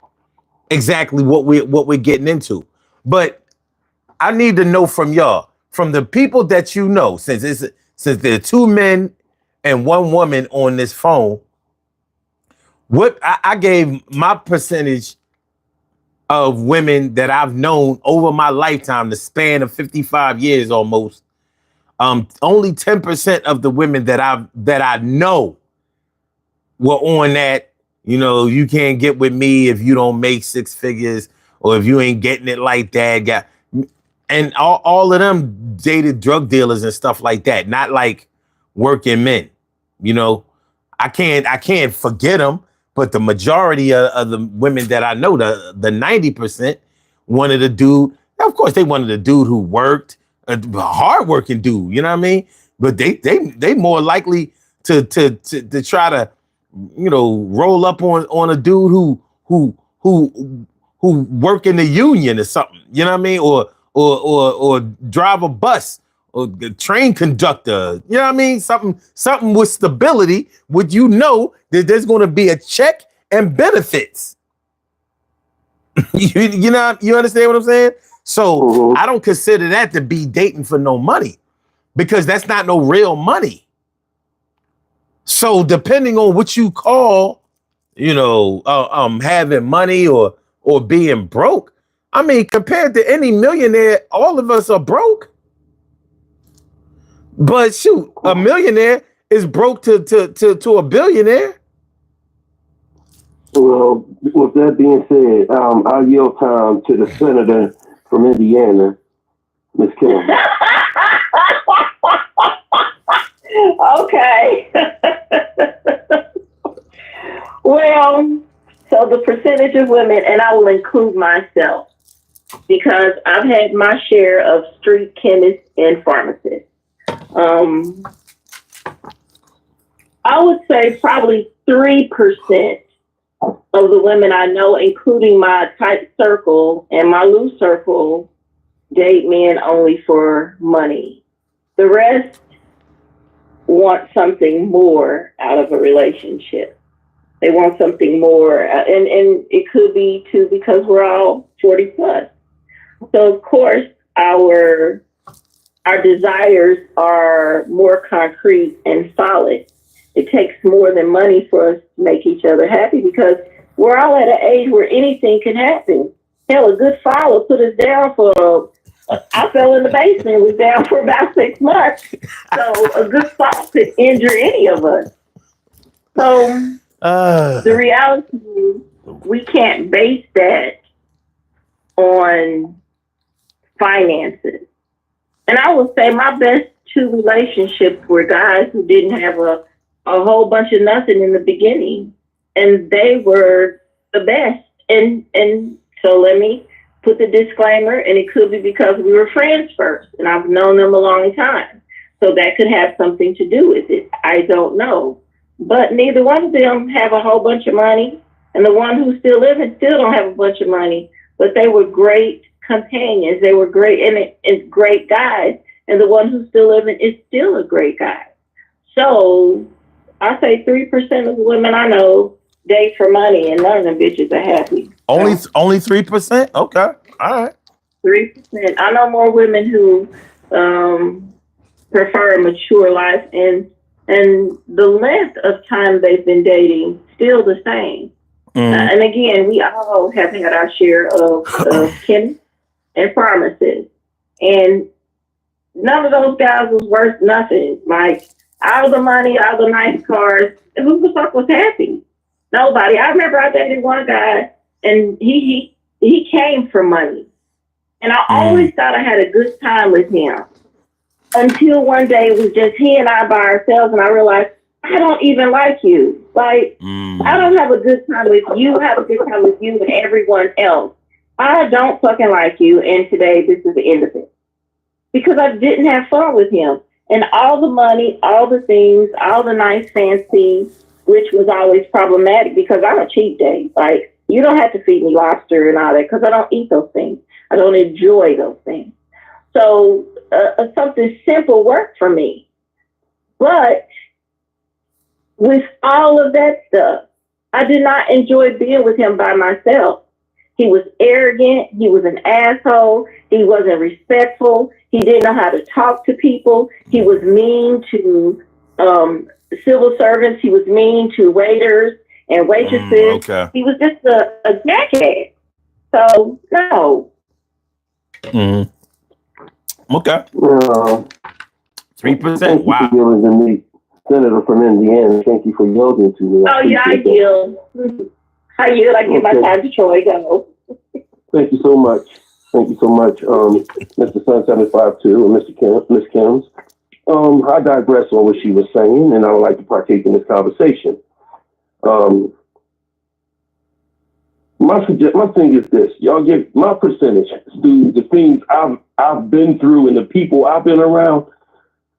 exactly what we're getting into. But I need to know from y'all, from the people that since there are 2 men and 1 woman on this phone, what I gave my percentage of women that I've known over my lifetime, the span of 55 years almost. Only 10% of the women that I know were on that. You can't get with me if you don't make 6 figures, or if you ain't getting it like that. And all of them dated drug dealers and stuff like that, not like working men. I can't forget them, but the majority of the women that I know, the 90%, wanted a dude. Of course, they wanted a dude who worked, a hardworking dude. You know what I mean? But they more likely to try to roll up on a dude who work in the union or something. You know what I mean? Or drive a bus, or the train conductor. You know what I mean? Something with stability, would that there's going to be a check and benefits. You understand what I'm saying? So I don't consider that to be dating for no money, because that's not no real money. So depending on what you call, having money or being broke, I mean, compared to any millionaire, all of us are broke. But shoot, a millionaire is broke to a billionaire. Well, with that being said, I'll yield time to the senator from Indiana, Ms. Kim. Okay. Well, so the percentage of women, and I will include myself, because I've had my share of street chemists and pharmacists. I would say probably 3% of the women I know, including my tight circle and my loose circle, date men only for money. The rest want something more out of a relationship. They want something more, and it could be too because we're all 40 plus. So of course our desires are more concrete and solid. It takes more than money for us to make each other happy because we're all at an age where anything can happen. Hell, a good fall will put us down for. I fell in the basement, was down for about 6 months. So a good fall could injure any of us. So the reality is we can't base that on finances. And I would say my best 2 relationships were guys who didn't have a whole bunch of nothing in the beginning. And they were the best. And so let me put the disclaimer, and it could be because we were friends first, and I've known them a long time. So that could have something to do with it. I don't know. But neither one of them have a whole bunch of money, and the one who's still living still don't have a bunch of money. But they were great companions. They were great, and it's great guys. And the one who's still living is still a great guy. So I say 3% of the women I know date for money, and none of them bitches are happy. Only 3%? Okay, all right. 3%. I know more women who prefer a mature life, and the length of time they've been dating still the same. And again, we all have had our share of chemists and pharmacists, and none of those guys was worth nothing. Like all the money, all the nice cars, who the fuck was happy? Nobody. I remember I dated one guy, and he came for money, and I always thought I had a good time with him until one day it was just he and I by ourselves, and I realized I don't even like you. Like I don't have a good time with you. I have a good time with you and everyone else. I don't fucking like you, and today this is the end of it because I didn't have fun with him. And all the money, all the things, all the nice fancy, which was always problematic because I'm a cheap date. Like, you don't have to feed me lobster and all that because I don't eat those things. I don't enjoy those things. So something simple worked for me. But with all of that stuff, I did not enjoy being with him by myself. He was arrogant. He was an asshole. He wasn't respectful. He didn't know how to talk to people. He was mean to civil servants. He was mean to waiters and waitresses. Okay. He was just a jackass. So, no. Okay. 3%. Wow. Thank you for yielding to me, Senator from Indiana. Thank you for yielding to me. Oh, yeah, I yield. I yield. I give my time to Troy. Go. Thank you so much. Thank you so much, Mr. Sun 752 and Ms. Kims. I digress on what she was saying, and I would like to partake in this conversation. My thing is this: y'all get my percentage through the things I've been through and the people I've been around.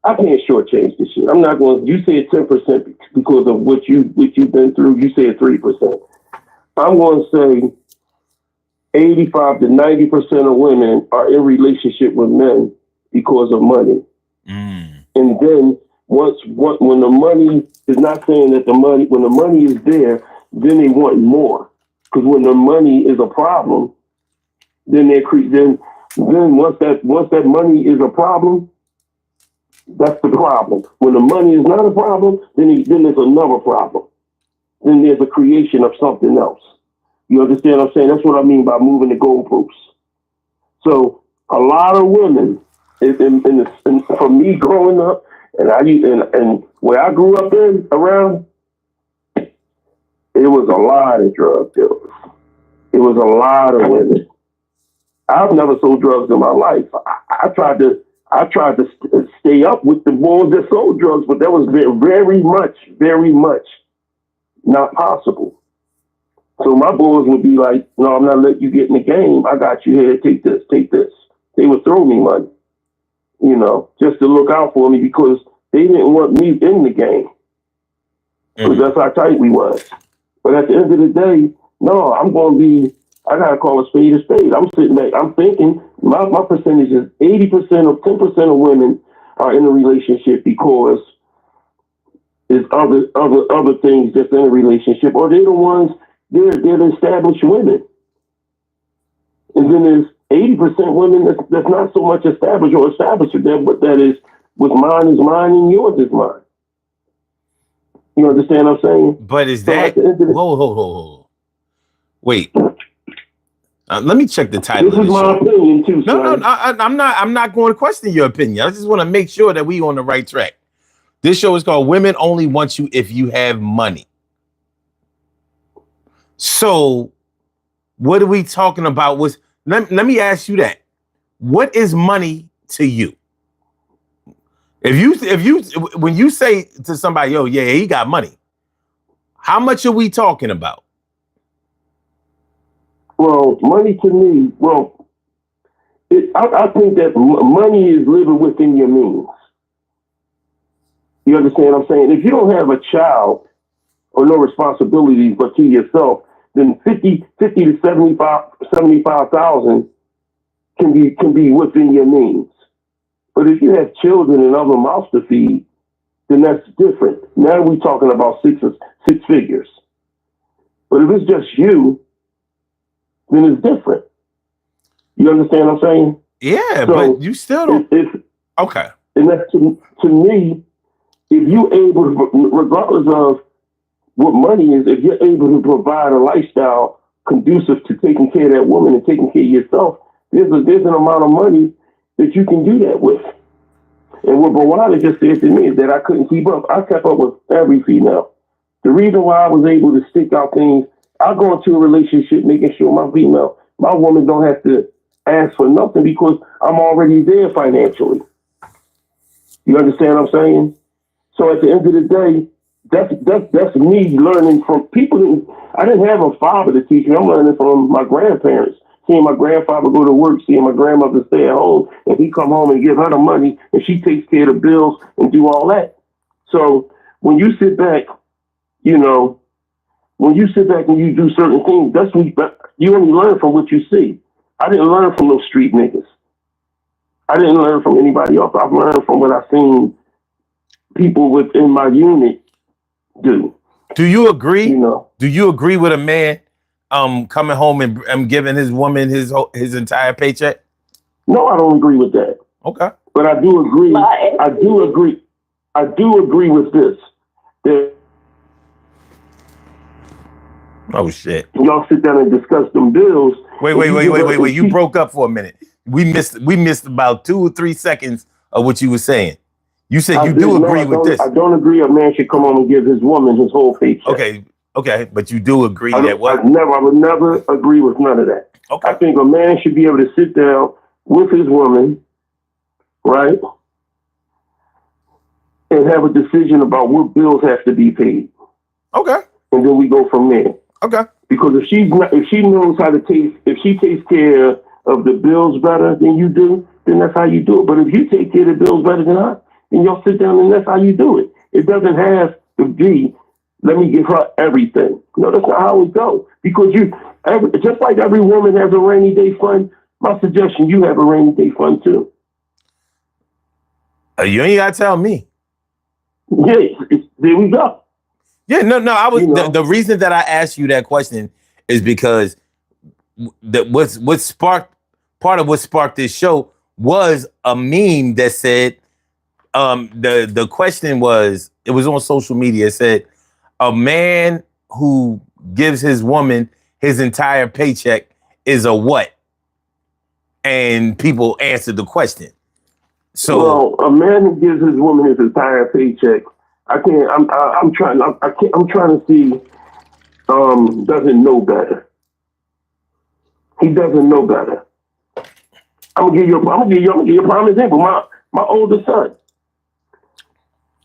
I can't shortchange this shit. I'm not going. You say 10% because of what you've been through. You say 3%. I'm going to say 85 to 90% of women are in relationship with men because of money. And then when the money is not saying that when the money is there, then they want more. Because when the money is a problem, then once that money is a problem, that's the problem. When the money is not a problem, then there's another problem. Then there's a creation of something else. You understand what I'm saying? That's what I mean by moving the goalposts. So a lot of women, for me growing up And where I grew up around, it was a lot of drug dealers. It was a lot of women. I've never sold drugs in my life. I tried to stay up with the boys that sold drugs, but that was very much not possible. So my boys would be like, "No, I'm not letting you get in the game. I got you here. Take this, take this." They would throw me money, just to look out for me because they didn't want me in the game. Because that's how tight we was. But at the end of the day, no, I gotta call a spade a spade. I'm sitting back, I'm thinking my percentage is 80% or 10% of women are in a relationship because there's other things that's in a relationship, or they're the established women. And then there's 80% women that's not so much established or established but that is what's mine is mine and yours is mine. You understand what I'm saying? But is that whoa. Wait. Let me check the title. This is my opinion too. No, I'm not going to question your opinion. I just want to make sure that we on the right track. This show is called "Women Only Want You If You Have Money." So, what are we talking about? Let me ask you that. What is money to you? If you when you say to somebody, "Oh yeah, he got money," how much are we talking about? Well, money to me, I think that money is living within your means. You understand what I'm saying? If you don't have a child or no responsibilities but to yourself, then 50 to 75,000 can be within your means. But if you have children and other mouths to feed, then that's different. Now we're talking about six figures. But if it's just you, then it's different. You understand what I'm saying? Yeah, but you still don't. Okay. And that's to me, if you're able, regardless of what money is, if you're able to provide a lifestyle conducive to taking care of that woman and taking care of yourself, there's an amount of money that you can do that with. And what Bawada just said to me is that I couldn't keep up. I kept up with every female. The reason why I was able to stick out things, I go into a relationship making sure my woman don't have to ask for nothing because I'm already there financially. You understand what I'm saying? So at the end of the day, that's me learning from people. I didn't have a father to teach me. I'm learning from my grandparents. Seeing my grandfather go to work, seeing my grandmother stay at home, and he come home and give her the money, and she takes care of the bills and do all that. So when you sit back, when you sit back and you do certain things, that's when you only learn from what you see. I didn't learn from those street niggas. I didn't learn from anybody else. I've learned from what I've seen people within my unit do. Do you agree? Do you agree with a man coming home and giving his woman his entire paycheck? No, I don't agree with that. Okay. But I do agree. I do agree with this. That oh shit. Y'all sit down and discuss them bills. Wait. You broke up for a minute. We missed about 2 or 3 seconds of what you were saying. You said you do agree with this. I don't agree a man should come home and give his woman his whole paycheck. Okay, but you do agree that what? I would never agree with none of that. Okay. I think a man should be able to sit down with his woman, right, and have a decision about what bills have to be paid. Okay. And then we go from there. Okay. Because if she knows how to if she takes care of the bills better than you do, then that's how you do it. But if you take care of the bills better than her, then y'all sit down and that's how you do it. It doesn't have to be, let me give her everything. No, that's not how it goes. Because just like every woman has a rainy day fund, my suggestion, you have a rainy day fund too. You ain't got to tell me. Yeah, there we go. Yeah, no. I was the reason that I asked you that question is because what sparked this show was a meme that said the question was, it was on social media. It said a man who gives his woman his entire paycheck is a what? And people answered the question. So Well, a man who gives his woman his entire paycheck, I can't. I'm trying. I can't. I'm trying to see. Doesn't know better. He doesn't know better. I'm gonna give you a prime example. My older son.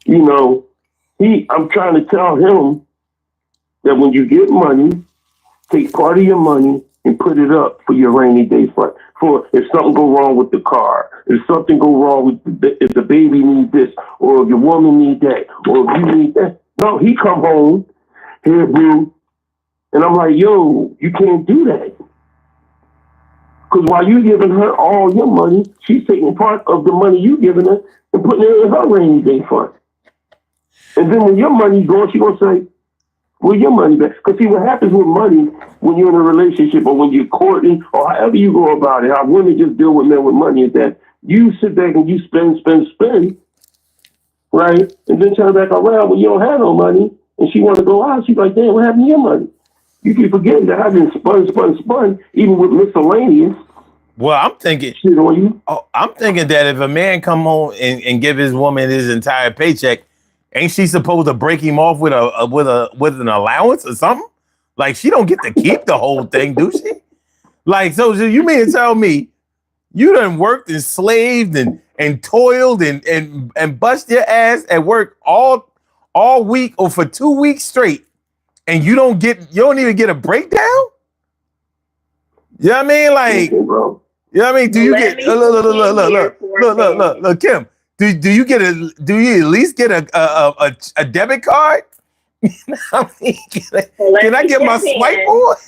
You know, I'm trying to tell him that when you get money, take part of your money and put it up for your rainy day fund. For if something go wrong with the car, if something go wrong with if the baby needs this, or if your woman need that, or if you need that. No, he come home, here, boo, and I'm like, yo, you can't do that. Because while you giving her all your money, she's taking part of the money you giving her and putting it in her rainy day fund. And then when your money's gone, she gonna say, well, your money back. Because see, what happens with money when you're in a relationship or when you're courting or however you go about it, how women just deal with men with money is that you sit back and you spend, right? And then turn back around when you don't have no money and she want to go out. She's like, damn, what happened to your money? You keep forgetting that I've been spun, even with miscellaneous. well, I'm thinking. Shit on you. Oh, I'm thinking that if a man come home and give his woman his entire paycheck, ain't she supposed to break him off with with an allowance or something? Like she don't get to keep the whole thing, do she? Like, so you mean to tell me you done worked and slaved and toiled and bust your ass at work all week or for 2 weeks straight, and you don't even get a breakdown? You know what I mean? Like, Okay, bro. you know what I mean? Do you get look, Kim? Do you at least get a debit card? I mean, can I get my swipe board?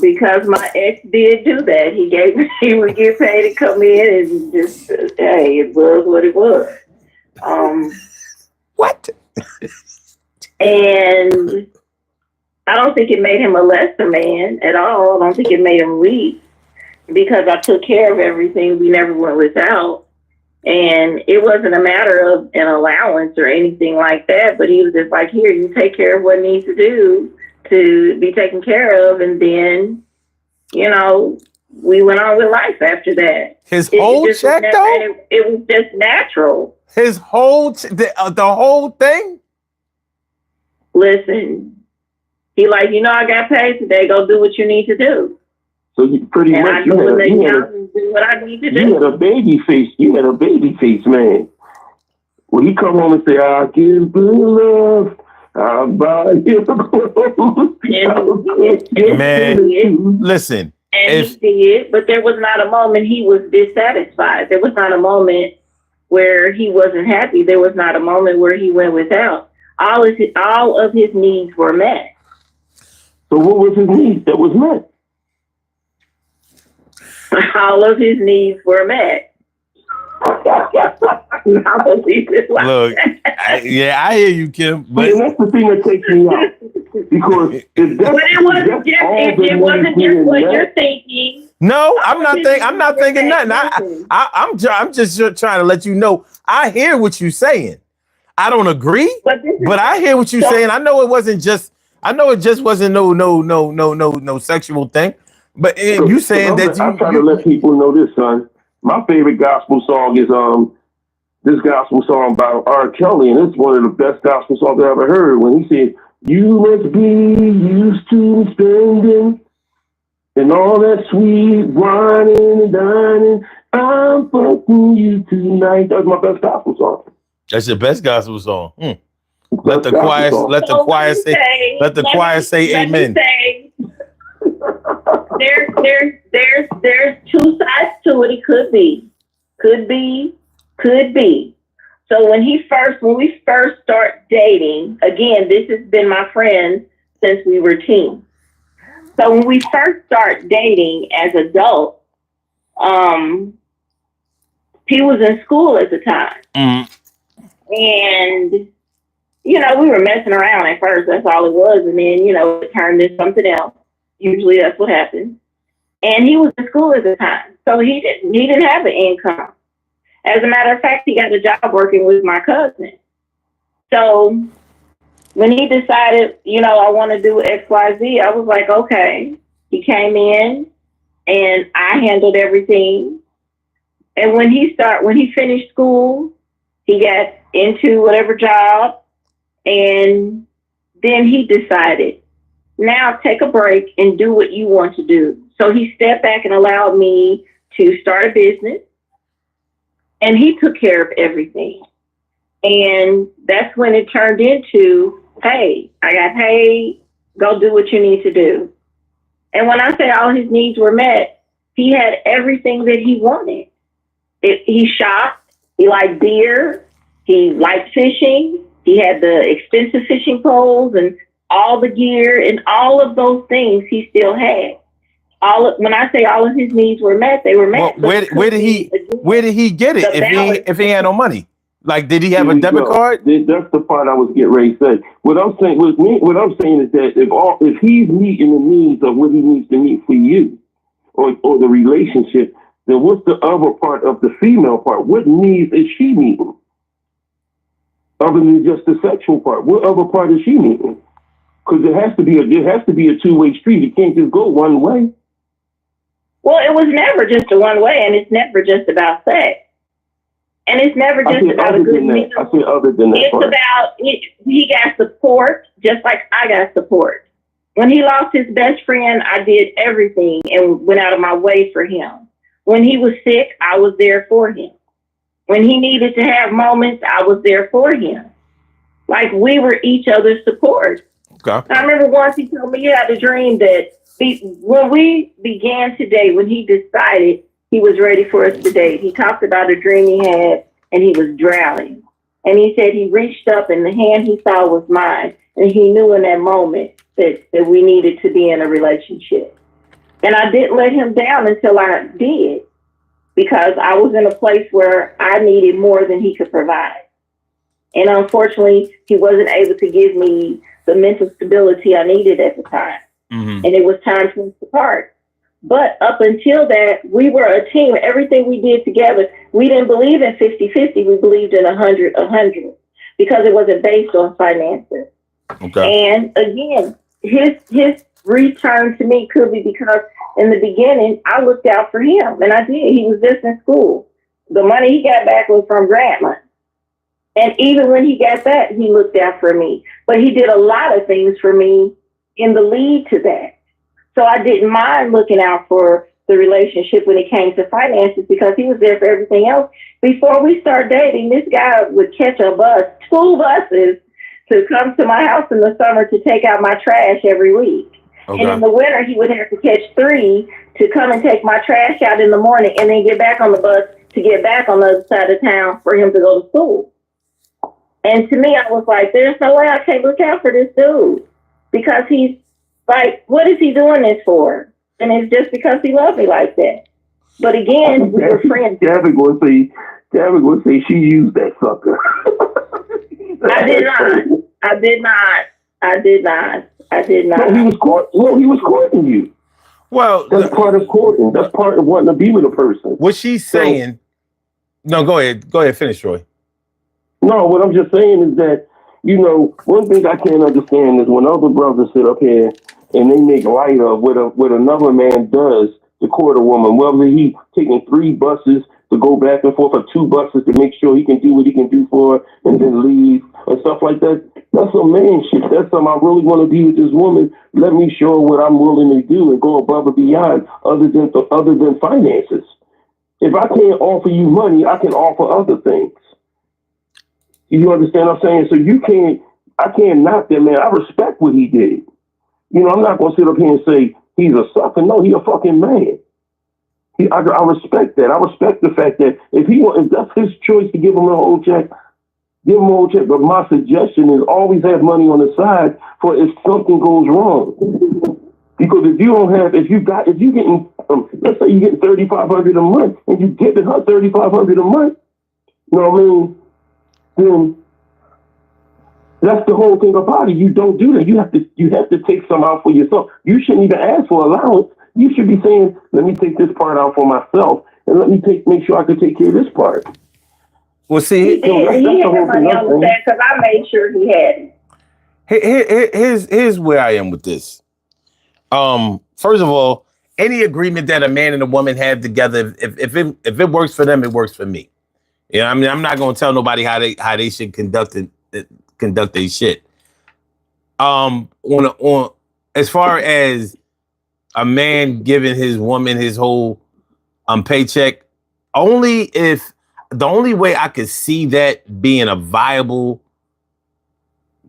Because my ex did do that. He would get paid to come in and just hey, it was what it was. What? And I don't think it made him a lesser man at all. I don't think it made him weak because I took care of everything. We never went without. And it wasn't a matter of an allowance or anything like that, but he was just like, here, you take care of what needs to do to be taken care of. And then, you know, we went on with life after that. His whole check, though? It was just natural. His whole, the whole thing? Listen, he like, you know, I got paid today. Go do what you need to do. So you pretty And much I go and do what I need to do. You had a baby face. You had a baby face, man. When he come home and say, "I give love, I'll buy you clothes." Man, listen. And he did, but there was not a moment he was dissatisfied. There was not a moment where he wasn't happy. There was not a moment where he went without. All of his needs were met. So what was his needs that was met? All of his needs were met. I believe it like Look, I hear you, Kim. But that's the thing that takes me out. Because it wasn't just what you're thinking. No, I'm not thinking nothing. I'm just trying to let you know. I hear what you're saying. I don't agree, but I hear what you're saying. I know it just wasn't no sexual thing. But you saying that I'm trying to let people know this, son. My favorite gospel song is this gospel song by R. Kelly, and it's one of the best gospel songs I ever heard. When he said, "You must be used to spending and all that sweet whining and dining. I'm fucking you tonight." That's my best gospel song. That's your best gospel song. Let the choir say amen. There's two sides to it. It could be. So when we first start dating, again, this has been my friend since we were teens. So when we first start dating as adults, he was in school at the time. And, you know, we were messing around at first. That's all it was. And then, you know, it turned into something else. Usually that's what happens. And he was in school at the time. So he didn't have an income. As a matter of fact, he got a job working with my cousin. So when he decided, you know, I want to do XYZ, I was like, okay. He came in and I handled everything. And when he finished school, he got into whatever job, and then he decided, now take a break and do what you want to do. So he stepped back and allowed me to start a business, and he took care of everything. And that's when it turned into, hey, I got paid, go do what you need to do. And when I say all his needs were met, he had everything that he wanted. He shot, he liked deer, he liked fishing, he had the expensive fishing poles and all the gear and all of those things he still had. When I say all of his needs were met, they were met. Well, where did he get it if he had no money? Like, did he have a debit card? That's the part I was getting ready to say. What I'm saying is that if he's meeting the needs of what he needs to meet for you or the relationship, then what's the other part of the female part? What needs is she meeting? Other than just the sexual part, what other part is she meeting? Because there has to be a two-way street. It can't just go one way. Well, it was never just a one way, and it's never just about sex. And it's never just about a good meal. I say other than that. It's about he got support just like I got support. When he lost his best friend, I did everything and went out of my way for him. When he was sick, I was there for him. When he needed to have moments, I was there for him. Like, we were each other's support. Okay. I remember once he told me he had a dream that when we began to date, when he decided he was ready for us to date, he talked about a dream he had and he was drowning. And he said he reached up and the hand he saw was mine. And he knew in that moment that we needed to be in a relationship. And I didn't let him down until I did, because I was in a place where I needed more than he could provide. And unfortunately, he wasn't able to give me the mental stability I needed at the time. Mm-hmm. And it was time for us to part. But up until that, we were a team. Everything we did together, we didn't believe in 50-50. We believed in 100-100 because it wasn't based on finances. Okay. And again, his return to me could be because in the beginning, I looked out for him, and I did. He was just in school. The money he got back was from grant money. And even when he got that, he looked out for me. But he did a lot of things for me in the lead to that. So I didn't mind looking out for the relationship when it came to finances because he was there for everything else. Before we started dating, this guy would catch a bus, 2 buses, to come to my house in the summer to take out my trash every week. Okay. And in the winter, he would have to catch 3 to come and take my trash out in the morning and then get back on the bus to get back on the other side of town for him to go to school. And to me, I was like, there's no way I can't look out for this dude because he's like, what is he doing this for? And it's just because he loved me like that. But again, we were friends. Gavin would say she used that sucker. I did not. No, he was courting you. Well, that's part of courting. That's part of wanting to be with a person. What she's saying. No, go ahead. Go ahead. Finish, Roy. No, what I'm just saying is that, one thing I can't understand is when other brothers sit up here and they make light of what another man does to court a woman, whether he taking 3 buses to go back and forth, or 2 buses to make sure he can do what he can do for her and then leave and stuff like that. That's some man shit. That's something I really want to be with this woman. Let me show what I'm willing to do and go above and beyond other than finances. If I can't offer you money, I can offer other things. You understand what I'm saying? So I can't knock that man. I respect what he did. I'm not going to sit up here and say he's a sucker. No, he's a fucking man. I respect that. I respect the fact that if that's his choice to give him a whole check, give him a whole check. But my suggestion is always have money on the side for if something goes wrong. Because if you getting, let's say you get $3,500 a month and you giving her $3,500 a month, you know what I mean? Then that's the whole thing about it. You don't do that. You have to take some out for yourself. You shouldn't even ask for allowance. You should be saying, let me take this part out for myself and let me make sure I can take care of this part. Well, see, he had money on the side because I made sure he had it. Here's where I am with this. First of all, any agreement that a man and a woman have together, if it works for them, it works for me. You know, I mean, I'm not gonna tell nobody how they should conduct their shit. On as far as a man giving his woman his whole paycheck, only if the only way I could see that being a viable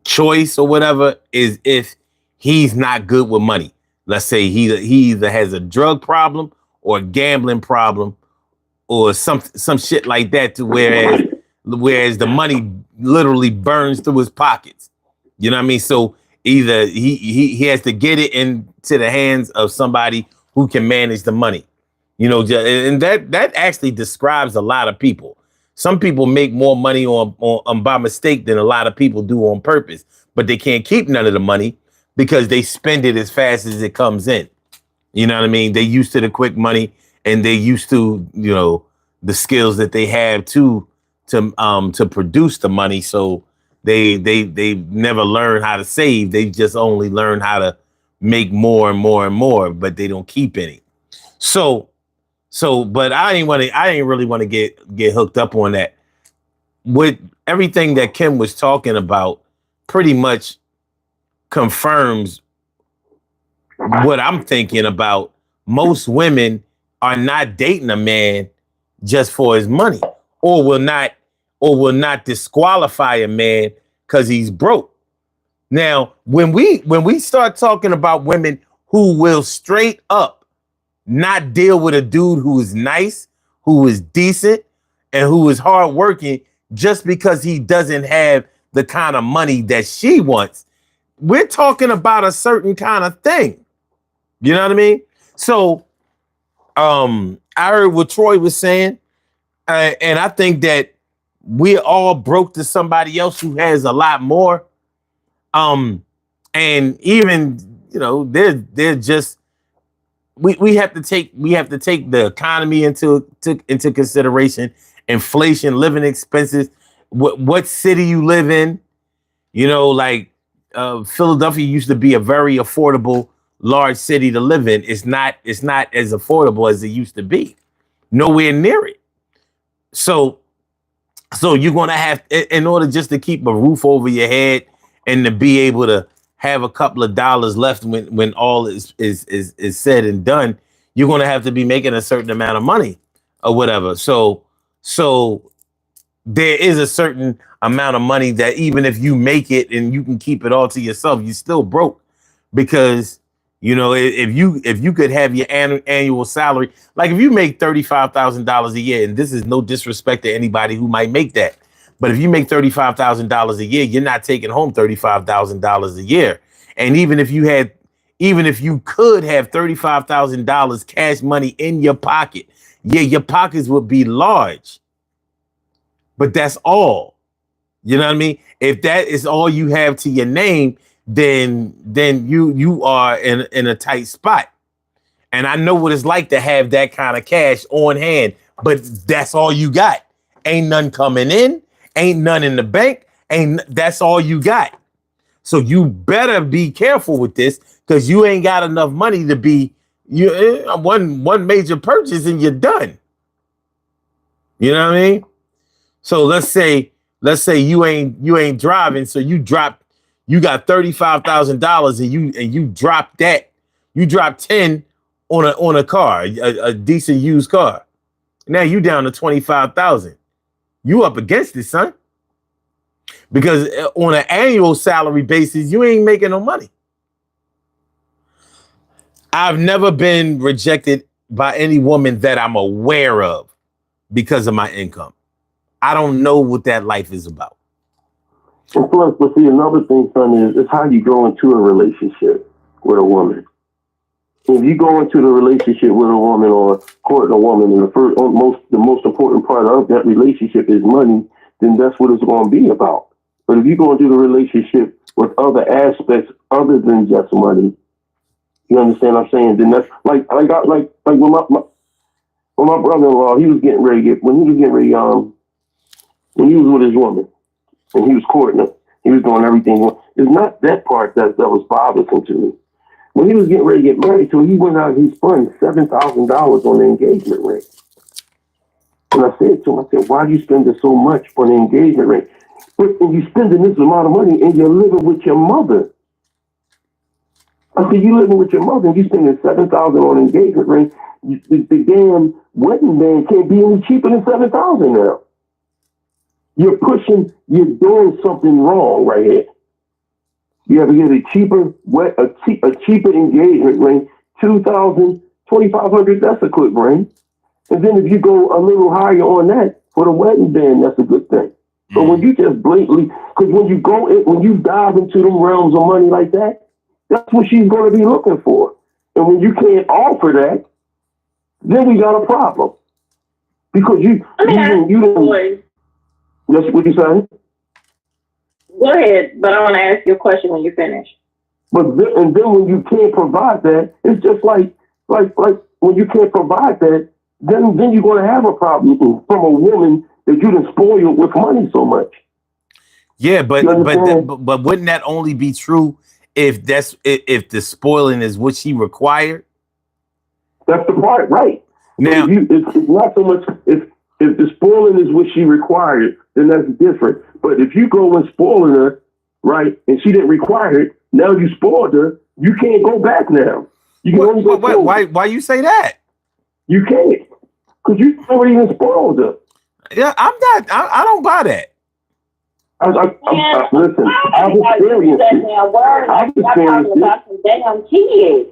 choice or whatever is if he's not good with money. Let's say he either has a drug problem or a gambling problem or some shit like that, to whereas the money literally burns through his pockets. You know what I mean? So either he has to get it into the hands of somebody who can manage the money. You know, and that actually describes a lot of people. Some people make more money on by mistake than a lot of people do on purpose, but they can't keep none of the money because they spend it as fast as it comes in. You know what I mean? They used to the quick money, and they used to, you know, the skills that they have to produce the money. So they never learn how to save. They just only learn how to make more and more and more, but they don't keep any. But I ain't really want to get hooked up on that. With everything that Kim was talking about, pretty much confirms what I'm thinking about. Most women are not dating a man just for his money, or will not disqualify a man because he's broke. Now, when we start talking about women who will straight up not deal with a dude who is nice, who is decent, and who is hardworking just because he doesn't have the kind of money that she wants, we're talking about a certain kind of thing. You know what I mean? So, I heard what Troy was saying, and I think that we're all broke to somebody else who has a lot more. And even, you know, they're just, we have to take the economy into consideration, inflation, living expenses, what city you live in. You know, like Philadelphia used to be a very affordable, large city to live in. It's not as affordable as it used to be. Nowhere near it. So you're gonna have, in order just to keep a roof over your head and to be able to have a couple of dollars left when all is said and done, you're gonna have to be making a certain amount of money or whatever. So there is a certain amount of money that even if you make it and you can keep it all to yourself, you're still broke. Because, you know, if you could have your annual salary, like if you make $35,000 a year, and this is no disrespect to anybody who might make that, but if you make $35,000 a year, you're not taking home $35,000 a year. And even if you could have $35,000 cash money in your pocket, yeah, your pockets would be large. But that's all. You know what I mean? If that is all you have to your name, then you are in a tight spot. And I know what it's like to have that kind of cash on hand, but that's all you got. Ain't none coming in, ain't none in the bank, that's all you got. So you better be careful with this, because you ain't got enough money to be one major purchase and you're done. You know what I mean? So let's say you ain't driving, so you got $35,000 and you drop that. You drop 10 on a car, a decent used car. Now you down to 25,000. You up against it, son. Because on an annual salary basis, you ain't making no money. I've never been rejected by any woman that I'm aware of because of my income. I don't know what that life is about. And plus, but see, another thing, son, is how you go into a relationship with a woman. If you go into the relationship with a woman or courting a woman, and the most important part of that relationship is money, then that's what it's going to be about. But if you go into the relationship with other aspects other than just money, you understand what I'm saying? Then that's like when my brother-in-law, when he was getting ready, when he was with his woman and he was courting her, he was doing everything. It's not that part that was bothersome to me. when he was getting ready to get married to her, he went out and he spent $7,000 on the engagement ring. And I said to him, I said, why are you spending so much for the engagement ring? But you're spending this amount of money and you're living with your mother. I said, you living with your mother and you spending $7,000 on an engagement ring. The damn wedding band can't be any cheaper than $7,000 now. You're doing something wrong right here. You have to get a cheaper engagement ring, $2,000, $2,500. That's a good ring. And then if you go a little higher on that for the wedding band, that's a good thing. But when you just blatantly, because when you dive into them realms of money like that, that's what she's going to be looking for. And when you can't offer that, then we got a problem. Because you don't. That's what you're saying? Go ahead, but I want to ask you a question when you finish. And then when you can't provide that, it's just like when you can't provide that, then you're going to have a problem from a woman that you done spoiled with money so much. Yeah, but wouldn't that only be true if the spoiling is what she required? That's the part, right? Now it's not so much if the spoiling is what she required, then that's different. But if you go and spoiling her, right, and she didn't require it, now you spoiled her, you can't go back now. You can only go forward. Why you say that? You can't, because you already even spoiled her. Yeah, I'm not. I don't buy that. Listen, I've experienced it. I've experienced it. About some damn kids.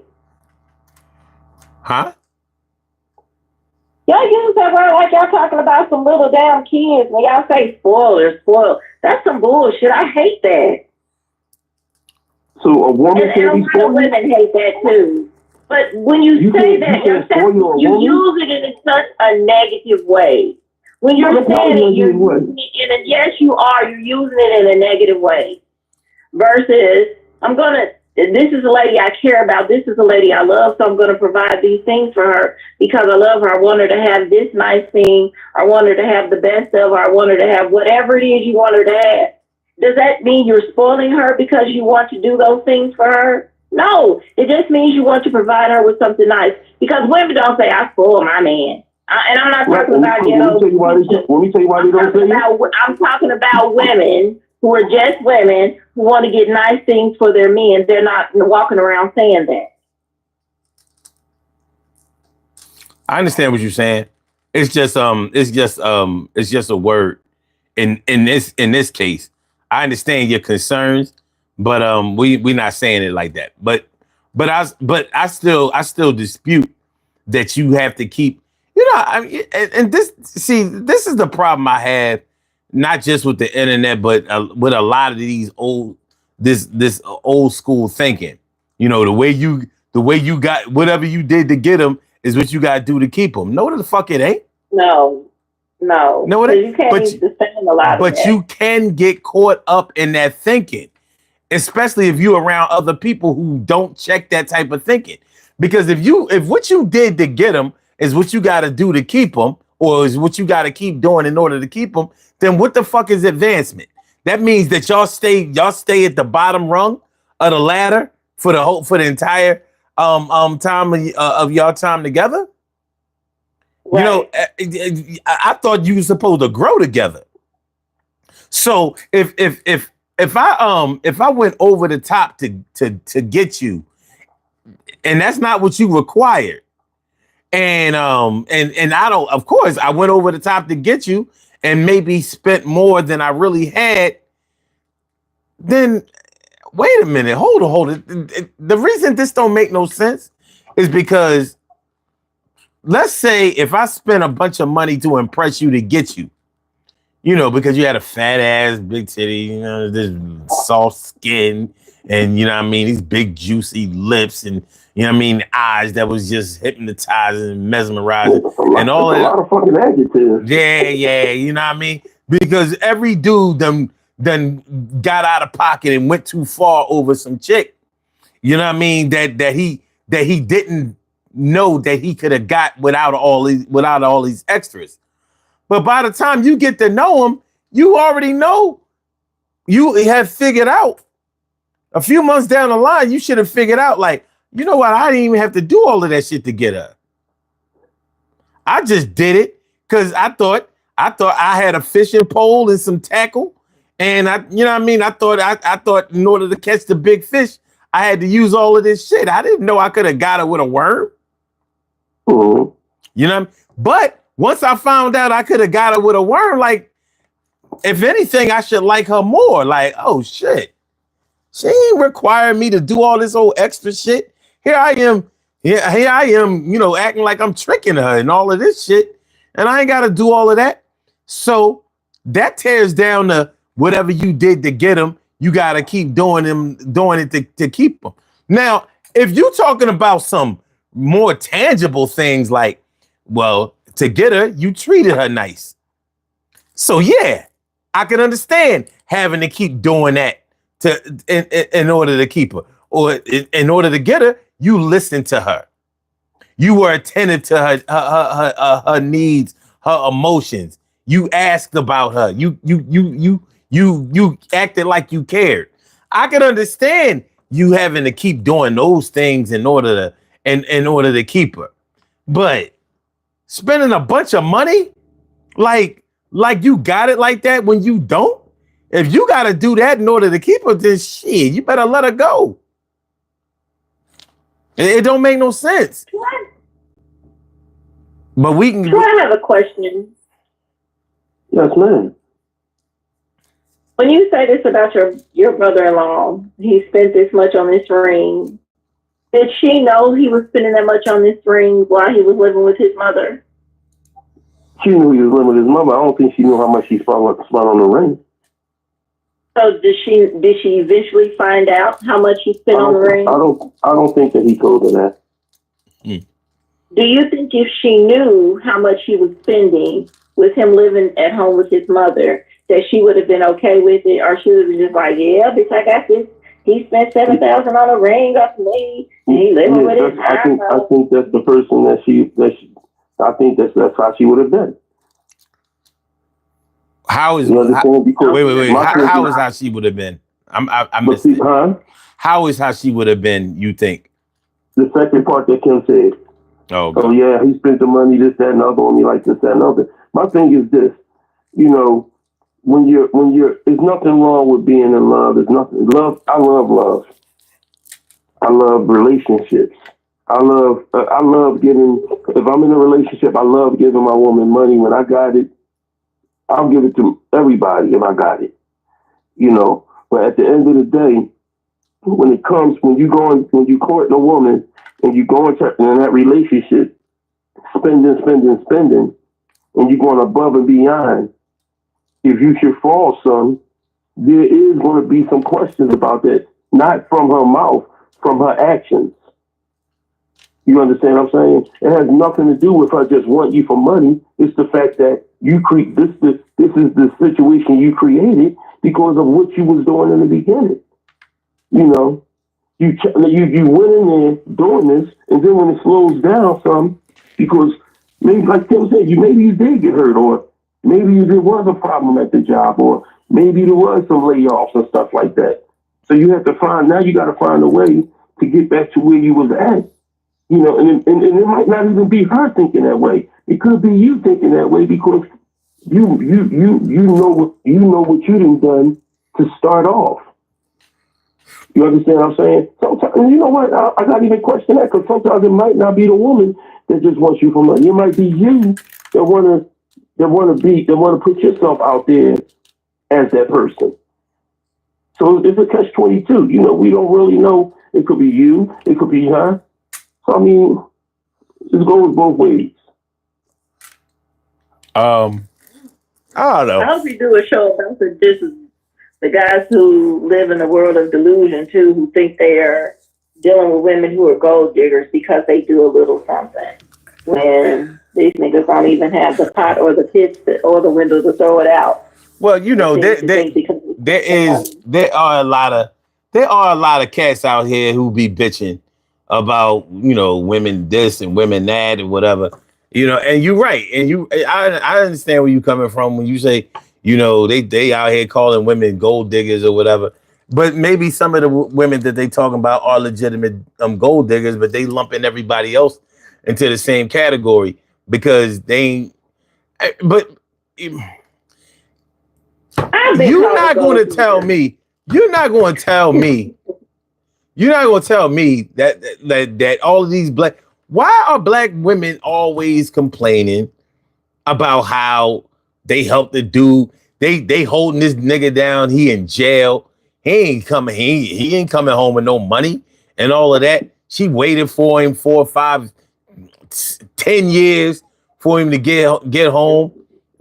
Huh? Y'all use that word like y'all talking about some little damn kids. When y'all say spoiled. That's some bullshit. I hate that. So a woman can be spoiled? And a lot of women hate that too. But when you say that, you use it in such a negative way. When you're saying it, you're using it in yes, you are. You're using it in a negative way. Versus, this is a lady I care about. This is a lady I love, so I'm going to provide these things for her because I love her. I want her to have this nice thing. I want her to have the best of her. I want her to have whatever it is you want her to have. Does that mean you're spoiling her because you want to do those things for her? No, it just means you want to provide her with something nice. Because women don't say, I spoil my man. And I'm not talking about, Let me tell you why they don't say that. I'm talking about women who are just women who want to get nice things for their men. They're not walking around saying that. I understand what you're saying. It's just a word. In this case, I understand your concerns, but we're not saying it like that. But I still dispute that you have to keep. I mean, and this is the problem I have, not just with the internet, but with a lot of these this old school thinking. The way you got whatever you did to get them is what you got to do to keep them. No, the fuck it ain't. No, it ain't. You can't sustain a lot. But you can get caught up in that thinking, especially if you're around other people who don't check that type of thinking. Because if what you did to get them is what you got to do to keep them, or is what you got to keep doing in order to keep them, then what the fuck is advancement? That means that y'all stay at the bottom rung of the ladder for the entire time of y'all time together. Right. I thought you were supposed to grow together. So if I went over the top to get you, and that's not what you required. And I don't, of course, I went over the top to get you and maybe spent more than I really had. Then wait a minute, hold it. The reason this don't make no sense is because let's say if I spent a bunch of money to impress you to get you, because you had a fat ass, big titty, this soft skin, and these big juicy lips, and eyes that was just hypnotizing and mesmerizing, and all that. A lot of fucking adjectives. Yeah, because every dude done got out of pocket and went too far over some chick, that he didn't know that he could have got without all these extras. But by the time you get to know him, you already know. You have figured out a few months down the line, you should have figured out, like, You know what? I didn't even have to do all of that shit to get her. I just did it because I thought I had a fishing pole and some tackle, and you know what I mean. I thought in order to catch the big fish, I had to use all of this shit. I didn't know I could have got her with a worm. Mm-hmm. You know, but once I found out I could have got her with a worm, like, if anything, I should like her more. Like, oh shit, she ain't requiring me to do all this old extra shit. Here I am, here I am, you know, acting like I'm tricking her and all of this shit, and I ain't got to do all of that. So that tears down the whatever you did to get them. You got to keep doing it to keep them. Now, if you're talking about some more tangible things, like, well, to get her, you treated her nice. So yeah, I can understand having to keep doing that in order to keep her, or in order to get her, you listened to her. You were attentive to her needs, her emotions. You asked about her. You acted like you cared. I can understand you having to keep doing those things in order to keep her. But spending a bunch of money, like you got it like that when you don't. If you got to do that in order to keep her, then shit, you better let her go. It don't make no sense. But we can. So I have a question. Yes, ma'am. When you say this about your brother-in-law, he spent this much on this ring. Did she know he was spending that much on this ring while he was living with his mother? She knew he was living with his mother. I don't think she knew how much he spent on the ring. So did she eventually find out how much he spent on the ring? I don't think that he told her that. Do you think if she knew how much he was spending with him living at home with his mother, that she would have been okay with it, or she would have been just like, yeah, bitch, I got this. He spent $7,000 on a ring off me, and he living with his mom. I think that's the person I think that's how she would have been. How is wait? How is how she would have been? I missed it. How is how she would have been? You think? The second part that Kim said. Oh yeah, he spent the money, this, that, and other on me, like this, that, and other. My thing is this, you know, when you're, there's nothing wrong with being in love. There's nothing. I love love. I love relationships. I love giving. If I'm in a relationship, I love giving my woman money. When I got it, I'll give it to everybody if I got it. You know, but at the end of the day, when you court a woman and you go into in that relationship, spending, and you're going above and beyond, if you should fall some, there is going to be some questions about that, not from her mouth, from her actions. You understand what I'm saying? It has nothing to do with her just wanting you for money. It's the fact that you create this is the situation you created because of what you was doing in the beginning. You know, you went in there doing this, and then when it slows down some, because maybe, like Tim said, maybe you did get hurt, or maybe there was a problem at the job, or maybe there was some layoffs and stuff like that. So you got to find a way to get back to where you was at. You know, and it might not even be her thinking that way. It could be you thinking that way because you know what you done to start off. You understand what I'm saying? Sometimes, and you know what? I got to even question that, because sometimes it might not be the woman that just wants you for money. It might be you that want to put yourself out there as that person. So it's a catch-22. You know, we don't really know. It could be you. It could be her. So I mean, it goes both ways. I don't know. I hope you do a show about the guys who live in the world of delusion too, who think they are dealing with women who are gold diggers because they do a little something, when these niggas don't even have the pot or the pits or the window to throw it out. Well, you know, there are a lot of cats out here who be bitching about, you know, women this and women that and whatever, you know. And you're right, and I understand where you're coming from when you say, you know, they out here calling women gold diggers or whatever. But maybe some of the women that they talking about are legitimate gold diggers, but they lumping everybody else into the same category because they ain't. But I've been you're called a not going to gold tell digger. me. You're not going to tell me. You're not going to tell me that all of these black. Why are black women always complaining about how they helped the dude? They holding this nigga down. He in jail. He ain't coming. He ain't coming home with no money and all of that. She waited for him 4, 5, 10 years for him to get home.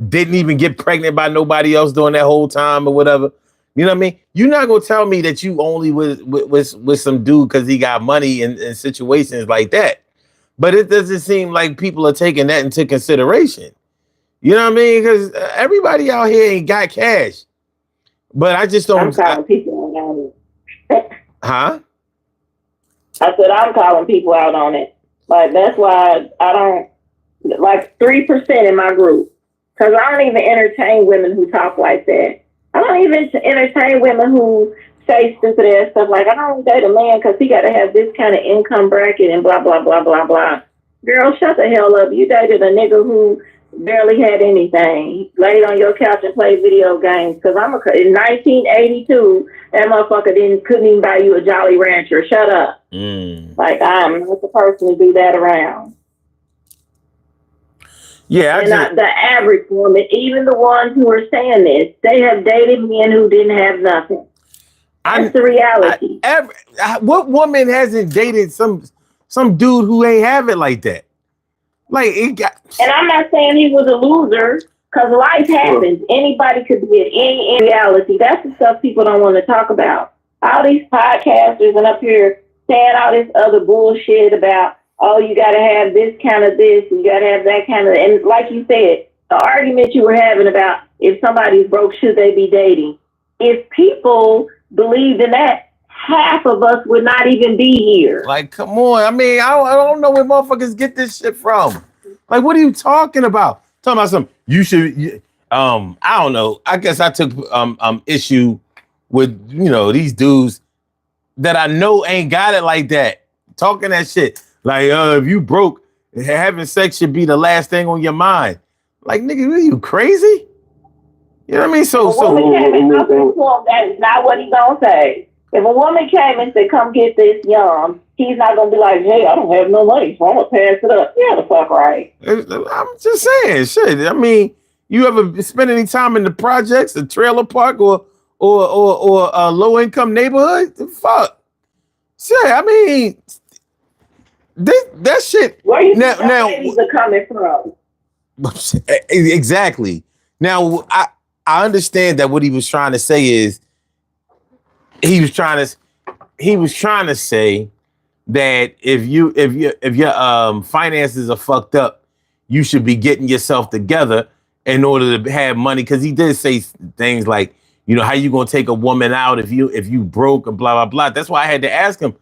Didn't even get pregnant by nobody else during that whole time or whatever. You know what I mean? You're not gonna tell me that you only with some dude because he got money in situations like that. But it doesn't seem like people are taking that into consideration. You know what I mean? Because everybody out here ain't got cash. But I just I'm don't. calling people out on it. Huh? I said I'm calling people out on it. Like that's why I don't like 3% in my group because I don't even entertain women who talk like that. I don't even entertain women who say stupid ass stuff like I don't date a man because he got to have this kind of income bracket and blah blah blah blah blah. Girl, shut the hell up. You dated a nigga who barely had anything. He laid on your couch and played video games. Because in 1982, that motherfucker couldn't even buy you a Jolly Rancher. Shut up. Like I'm not the person to do that around. Yeah, the average woman, even the ones who are saying this, they have dated men who didn't have nothing. That's the reality. What woman hasn't dated some dude who ain't have it like that? And I'm not saying he was a loser, because life happens. Anybody could be at any reality. That's the stuff people don't want to talk about. All these podcasters and up here saying all this other bullshit about, oh, you got to have this kind of this, you got to have that kind of, and like you said, the argument you were having about if somebody's broke, should they be dating? If people believed in that, half of us would not even be here. Like, come on. I mean, I don't know where motherfuckers get this shit from. Like, what are you talking about? Talking about something. You should, I don't know. I guess I took issue with, these dudes that I know ain't got it like that. Talking that shit. Like, if you broke, having sex should be the last thing on your mind. Like, nigga, are you crazy? You know what I mean? So that is not what he's gonna say. If a woman came and said, come get this yum, he's not going to be like, hey, I don't have no money, so I'm going to pass it up. Yeah, the fuck right. I'm just saying, shit. I mean, you ever spend any time in the projects, a trailer park, or a low-income neighborhood? The fuck? Shit, I mean, that shit. Where you think babies are coming from? Exactly. Now, I understand that what he was trying to say is, he was trying to say that if your finances are fucked up, you should be getting yourself together in order to have money. Because he did say things like, how you gonna take a woman out if you broke and blah blah blah. That's why I had to ask him,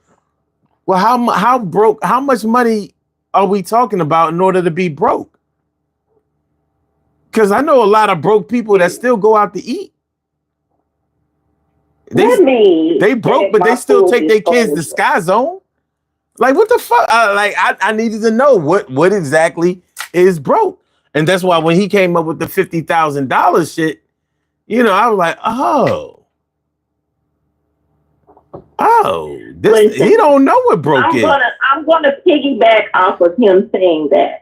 well, how much money are we talking about in order to be broke? Because I know a lot of broke people that still go out to eat. They broke, but they still take their kids to Sky Zone. Like, what the fuck? I needed to know what exactly is broke. And that's why when he came up with the $50,000 shit, I was like, he don't know what broke is. I'm gonna piggyback off of him saying that.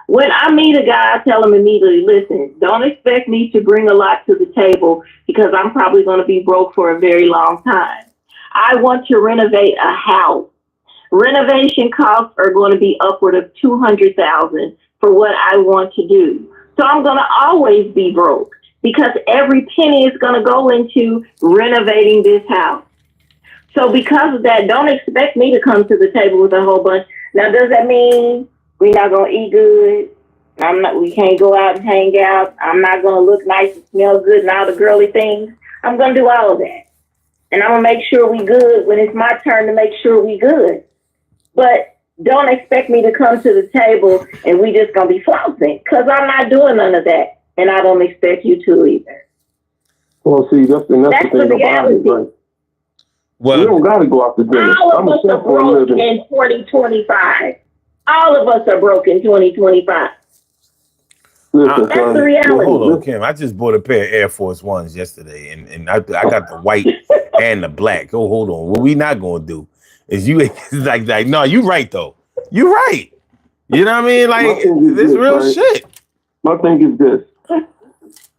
When I meet a guy, I tell him immediately, listen, don't expect me to bring a lot to the table because I'm probably going to be broke for a very long time. I want to renovate a house. Renovation costs are going to be upward of $200,000 for what I want to do. So I'm going to always be broke because every penny is going to go into renovating this house. So because of that, don't expect me to come to the table with a whole bunch. Now, does that mean we're not gonna eat good? We can't go out and hang out. I'm not gonna look nice and smell good and all the girly things. I'm gonna do all of that. And I'm gonna make sure we good when it's my turn to make sure we good. But don't expect me to come to the table and we just gonna be flossing, because I'm not doing none of that. And I don't expect you to either. Well, see, that's the thing about it, right? We Well, don't got to go out to dinner. All I'm of a us are chef for a broke living. in 2025. All of us are broke in 2025. Listen, That's the son. well, reality. hold on, Kim. I just bought a pair of Air Force Ones yesterday, and I got the white and the black. Oh, hold on. What we not gonna do is you it's like no, you right though. You right. You know what I mean? My Like thing is this this, real right? shit. My thing is this.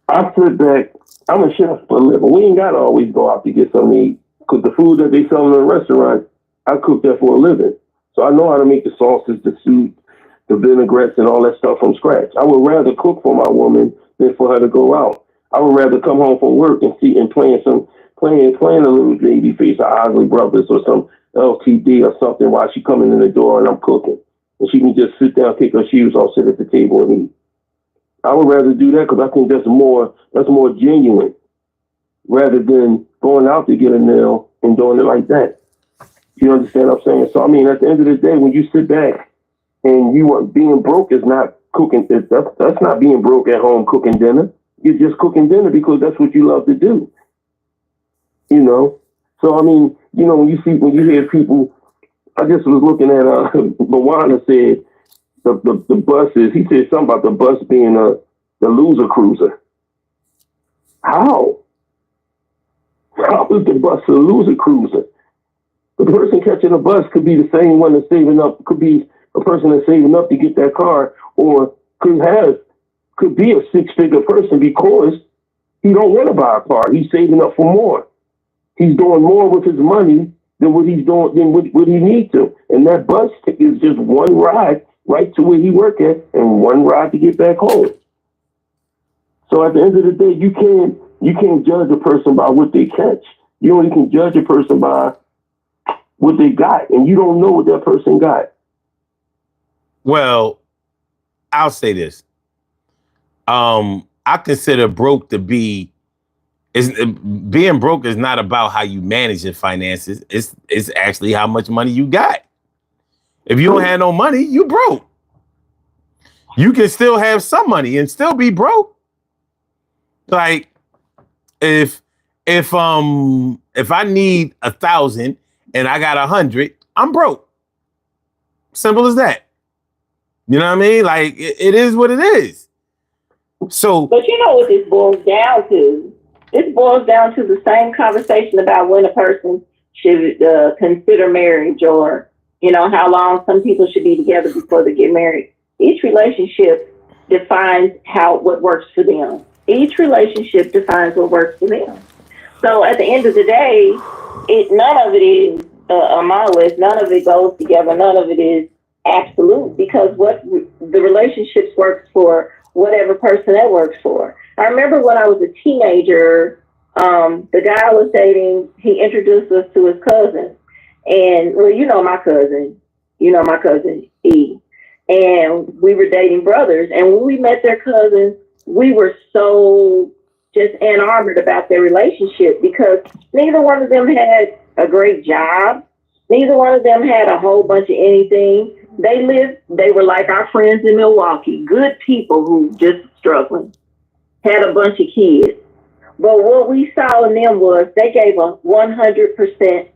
I sit back. I'm a chef for a living. We ain't got to always go out to get something to eat. Because the food that they sell in the restaurant, I cook that for a living. So I know how to make the sauces, the soup, the vinaigrettes, and all that stuff from scratch. I would rather cook for my woman than for her to go out. I would rather come home from work and see and playing a little baby face, or Ugly Brothers, or some LTD or something while she coming in the door and I'm cooking. And she can just sit down, take her shoes off, sit at the table and eat. I would rather do that because I think that's more genuine rather than going out to get a meal and doing it like that. You understand what I'm saying? So I mean, at the end of the day, when you sit back and you are being broke is not cooking. That's not being broke at home cooking dinner. You're just cooking dinner because that's what you love to do. You know. So I mean, you know, when you hear people, I just was looking at Bawana said the buses. He said something about the bus being the loser cruiser. How? How is the bus a loser cruiser? The person catching the bus could be the same one that's saving up. Could be a person that's saving up to get that car, or could be a six-figure person because he don't want to buy a car. He's saving up for more. He's doing more with his money than what he's doing than what he needs to. And that bus is just one ride right to where he work at and one ride to get back home. So at the end of the day, you can't judge a person by what they catch. You only can judge a person by what they got, and you don't know what that person got. Well, I'll say this. I consider broke to be being broke is not about how you manage your finances. It's actually how much money you got. If you don't have no money, you broke. You can still have some money and still be broke. Like if I need 1,000 and I got 100, I'm broke. Simple as that. You know what I mean? Like it is what it is. So, but you know what this boils down to? This boils down to the same conversation about when a person should consider marriage, or you know how long some people should be together before they get married. Each relationship defines what works for them. Each relationship defines what works for them. So at the end of the day, none of it is a monolith. None of it goes together. None of it is absolute, because what the relationships works for whatever person that works for. I remember when I was a teenager, the guy I was dating, he introduced us to his cousin. And, well, you know my cousin E. And we were dating brothers. And when we met their cousins, we were so just enamored about their relationship because neither one of them had a great job. Neither one of them had a whole bunch of anything. They were like our friends in Milwaukee, good people who just struggling, had a bunch of kids. But what we saw in them was they gave a 100%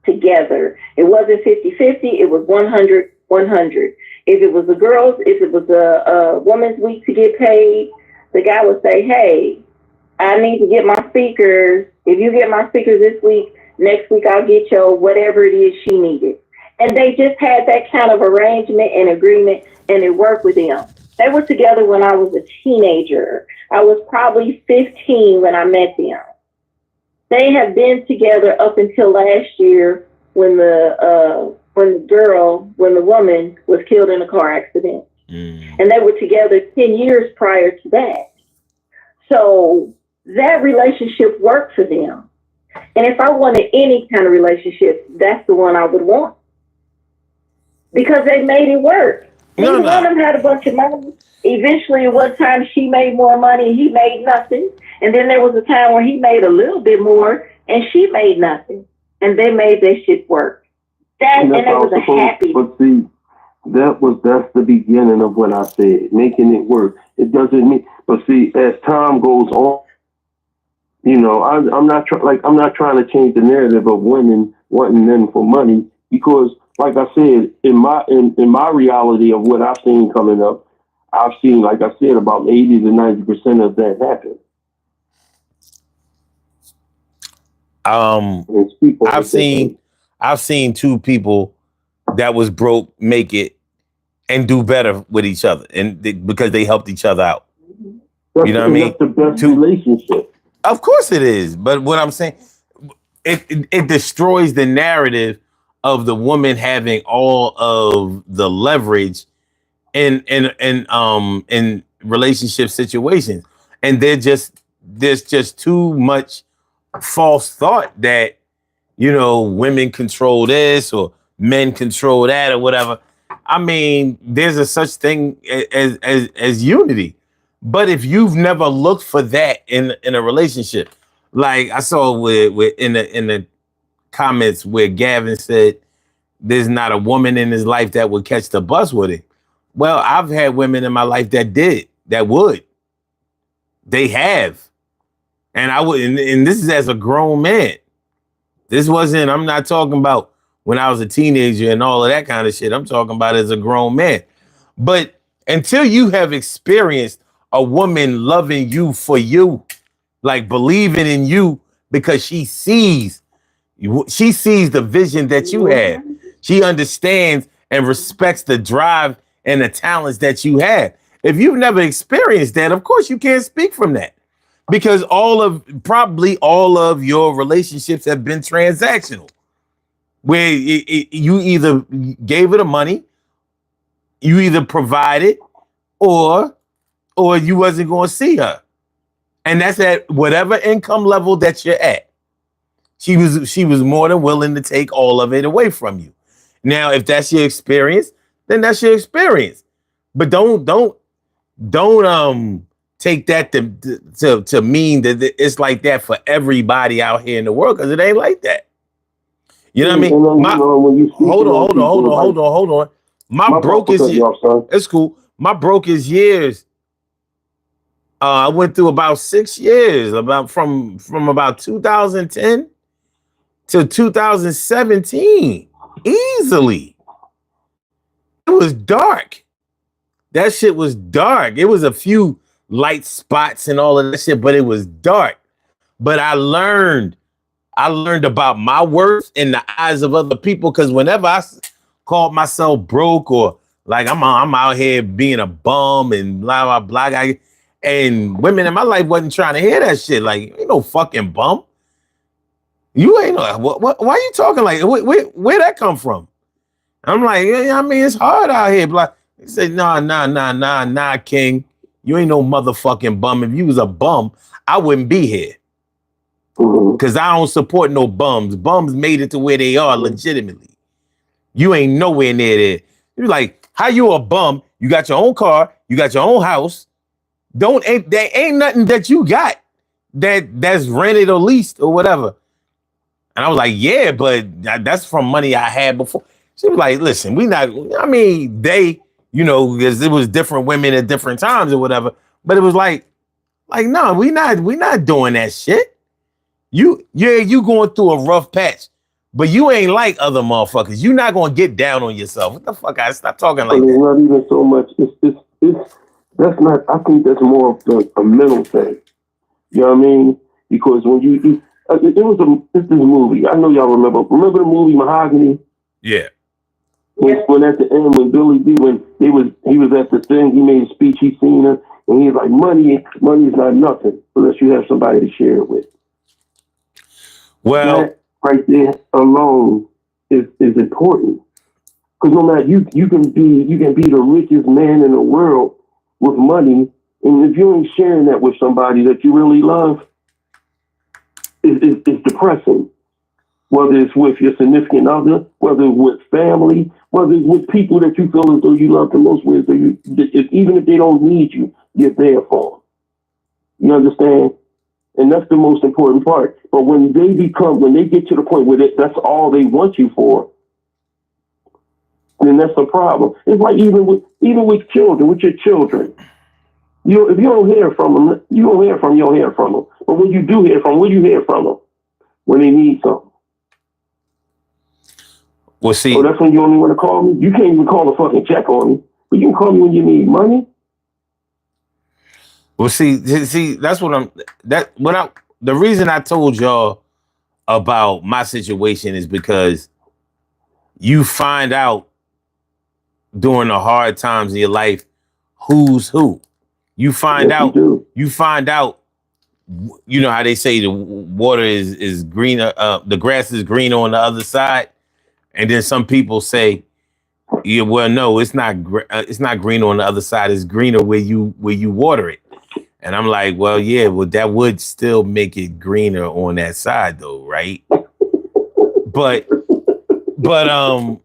together. It wasn't 50-50, it was 100-100. If it was a woman's week to get paid, the guy would say, hey, I need to get my speakers. If you get my speakers this week, next week I'll get your whatever it is she needed. And they just had that kind of arrangement and agreement, and it worked with them. They were together when I was a teenager. I was probably 15 when I met them. They have been together up until last year when the woman was killed in a car accident. And they were together 10 years prior to that. So that relationship worked for them. And if I wanted any kind of relationship, that's the one I would want. Because they made it work. Neither one of them had a bunch of money. Eventually, one time she made more money and he made nothing. And then there was a time where he made a little bit more and she made nothing. And they made their shit work. And it was a happy. But see, that's the beginning of what I said, making it work. It doesn't mean, but see, as time goes on, You know, I'm not I'm not trying to change the narrative of women wanting men for money because, like I said, in my reality of what I've seen coming up, I've seen, like I said, about 80 to 90% of that happen. I've seen two people that was broke make it and do better with each other, and because they helped each other out. You know what I mean? That's the best relationship. Of course it is, but what I'm saying, it destroys the narrative of the woman having all of the leverage in relationship situations, and there's just too much false thought that women control this or men control that or whatever. I mean, there's a such thing as unity. But if you've never looked for that in a relationship, like I saw with in the comments where Gavin said there's not a woman in his life that would catch the bus with it. Well, I've had women in my life that would. They have. And I would, and this is as a grown man. I'm not talking about when I was a teenager and all of that kind of shit. I'm talking about as a grown man. But until you have experienced a woman loving you for you, like believing in you because she sees the vision that you have. She understands and respects the drive and the talents that you have. If you've never experienced that, of course you can't speak from that. Because probably all of your relationships have been transactional, where you either gave her the money, you either provided, or you wasn't going to see her, and that's at whatever income level that you're at. She was more than willing to take all of it away from you. Now, if that's your experience, then that's your experience. But don't take that to mean that it's like that for everybody out here in the world, because it ain't like that. You know what I mean? Hold on. My brokest years, it's cool. My brokest years, I went through about 6 years, from about 2010 to 2017, easily. It was dark. That shit was dark. It was a few light spots and all of that shit, but it was dark. But I learned about my worth in the eyes of other people, because whenever I called myself broke or like I'm out here being a bum and blah blah blah, and women in my life wasn't trying to hear that shit. Like, you ain't no fucking bum. You ain't no. What? Why are you talking like? Where that come from? I'm like, yeah, I mean, it's hard out here. But he said, nah, King. You ain't no motherfucking bum. If you was a bum, I wouldn't be here. Because I don't support no bums. Bums made it to where they are legitimately. You ain't nowhere near there. You're like, how you a bum? You got your own car. You got your own house. There ain't nothing that you got that's rented or leased or whatever. And I was like, yeah, but that's from money I had before. She was like, listen, because it was different women at different times or whatever. But it was like, no, we not doing that shit. You going through a rough patch, but you ain't like other motherfuckers. You not gonna get down on yourself. What the fuck? I stop talking like that. It's not even so much. That's not. I think that's more of a mental thing. You know what I mean? Because when this movie. I know y'all remember. Remember the movie Mahogany? Yeah. When at the end, when Billy D, he was at the thing, he made a speech, he seen her, and he's like, money is not nothing unless you have somebody to share it with. Well, that right there alone is important. Because no matter you can be the richest man in the world with money, and if you ain't sharing that with somebody that you really love, it's depressing. Whether it's with your significant other, whether it's with family, whether it's with people that you feel as though you love the most with, even if they don't need you, you're there for them. You understand? And that's the most important part. But when they get to the point where that's all they want you for, then that's a problem. It's like even with children, with your children. If you don't hear from them, you don't hear from them, you don't hear from them. But when you do hear from them, when you hear from them, when they need something. Well, see, Oh, that's when you only want to call me? You can't even call a fucking check on me. But you can call me when you need money. well, see, that's what the reason I told y'all about my situation is because you find out during the hard times in your life who's who. You find Yes, out. do. You find out. You know how they say the water is greener. The grass is greener on the other side, and then some people say, "Yeah, well, no, it's not. It's not greener on the other side. It's greener where you water it." And I'm like, well, yeah, well, that would still make it greener on that side, though, right? But the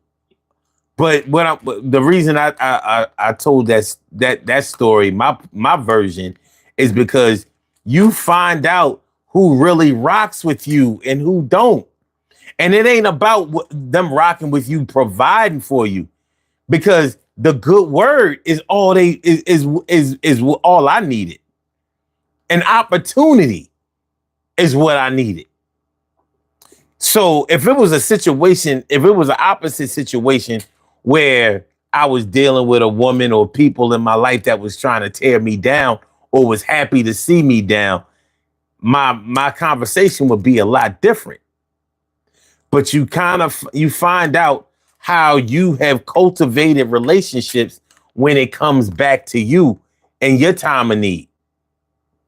reason I told that story, my version, is because you find out who really rocks with you and who don't, and it ain't about them rocking with you, providing for you, because the good word is all is all I needed. An opportunity is what I needed. So if it was an opposite situation where I was dealing with a woman or people in my life that was trying to tear me down or was happy to see me down, my conversation would be a lot different. But you find out how you have cultivated relationships when it comes back to you in your time of need.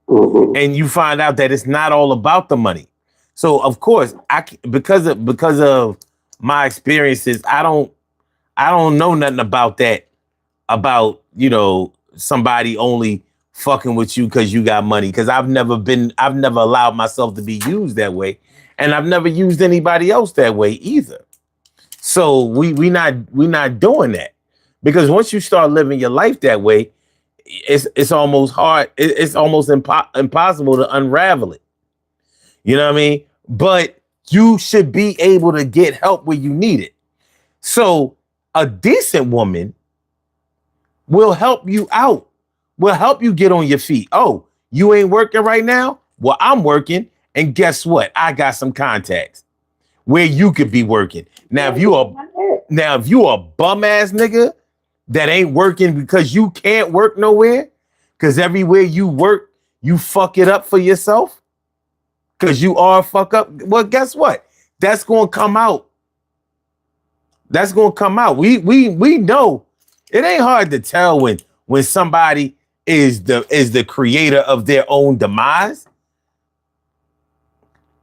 Mm-hmm. And you find out that it's not all about the money. So of course, because of my experiences, I don't know nothing about that. About somebody only fucking with you because you got money. Because I've never allowed myself to be used that way, and I've never used anybody else that way either. So we not doing that, because once you start living your life that way, it's almost hard. It's almost impossible to unravel it. You know what I mean? But you should be able to get help where you need it. So a decent woman will help you out, will help you get on your feet. Oh, you ain't working right now? Well, I'm working. And guess what? I got some contacts where you could be working. Now, if you a bum ass nigga that ain't working because you can't work nowhere, because everywhere you work, you fuck it up for yourself, because you are a fuck up. Well, guess what? That's gonna come out. That's gonna come out. We know it ain't hard to tell when somebody is the creator of their own demise.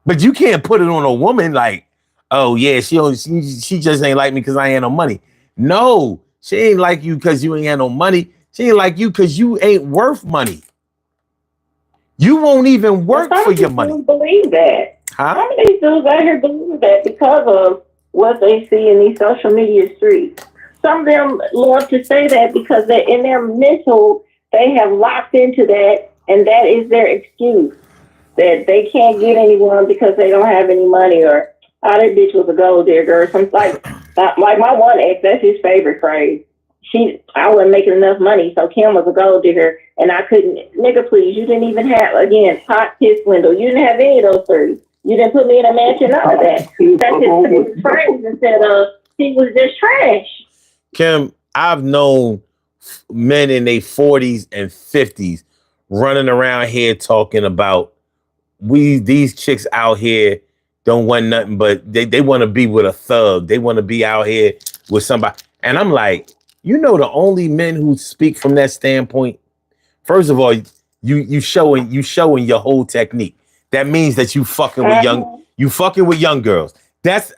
But you can't put it on a woman like, oh yeah, she just ain't like me because I ain't no money. No, she ain't like you because you ain't had no money. She ain't like you because you ain't worth money. You won't even work for your money. Believe that. Huh? Some of these dudes out here believe that because of what they see in these social media streets. Some of them love to say that because they're in their mental, they have locked into that, and that is their excuse. That they can't get anyone because they don't have any money, or oh, that bitch was a gold digger. Some like my one ex, that's his favorite phrase. I wasn't making enough money, so Kim was a gold digger, and I couldn't. Nigga, please, you didn't even have, again, pot, piss, window. You didn't have any of those three. You didn't put me in a mansion, none of that. That's his phrase instead of he was just trash. Kim, I've known men in their 40s and 50s running around here talking about these chicks out here don't want nothing but they want to be with a thug. They want to be out here with somebody. And I'm like, the only men who speak from that standpoint, first of all, you showing your whole technique. That means that you fucking with young girls. That's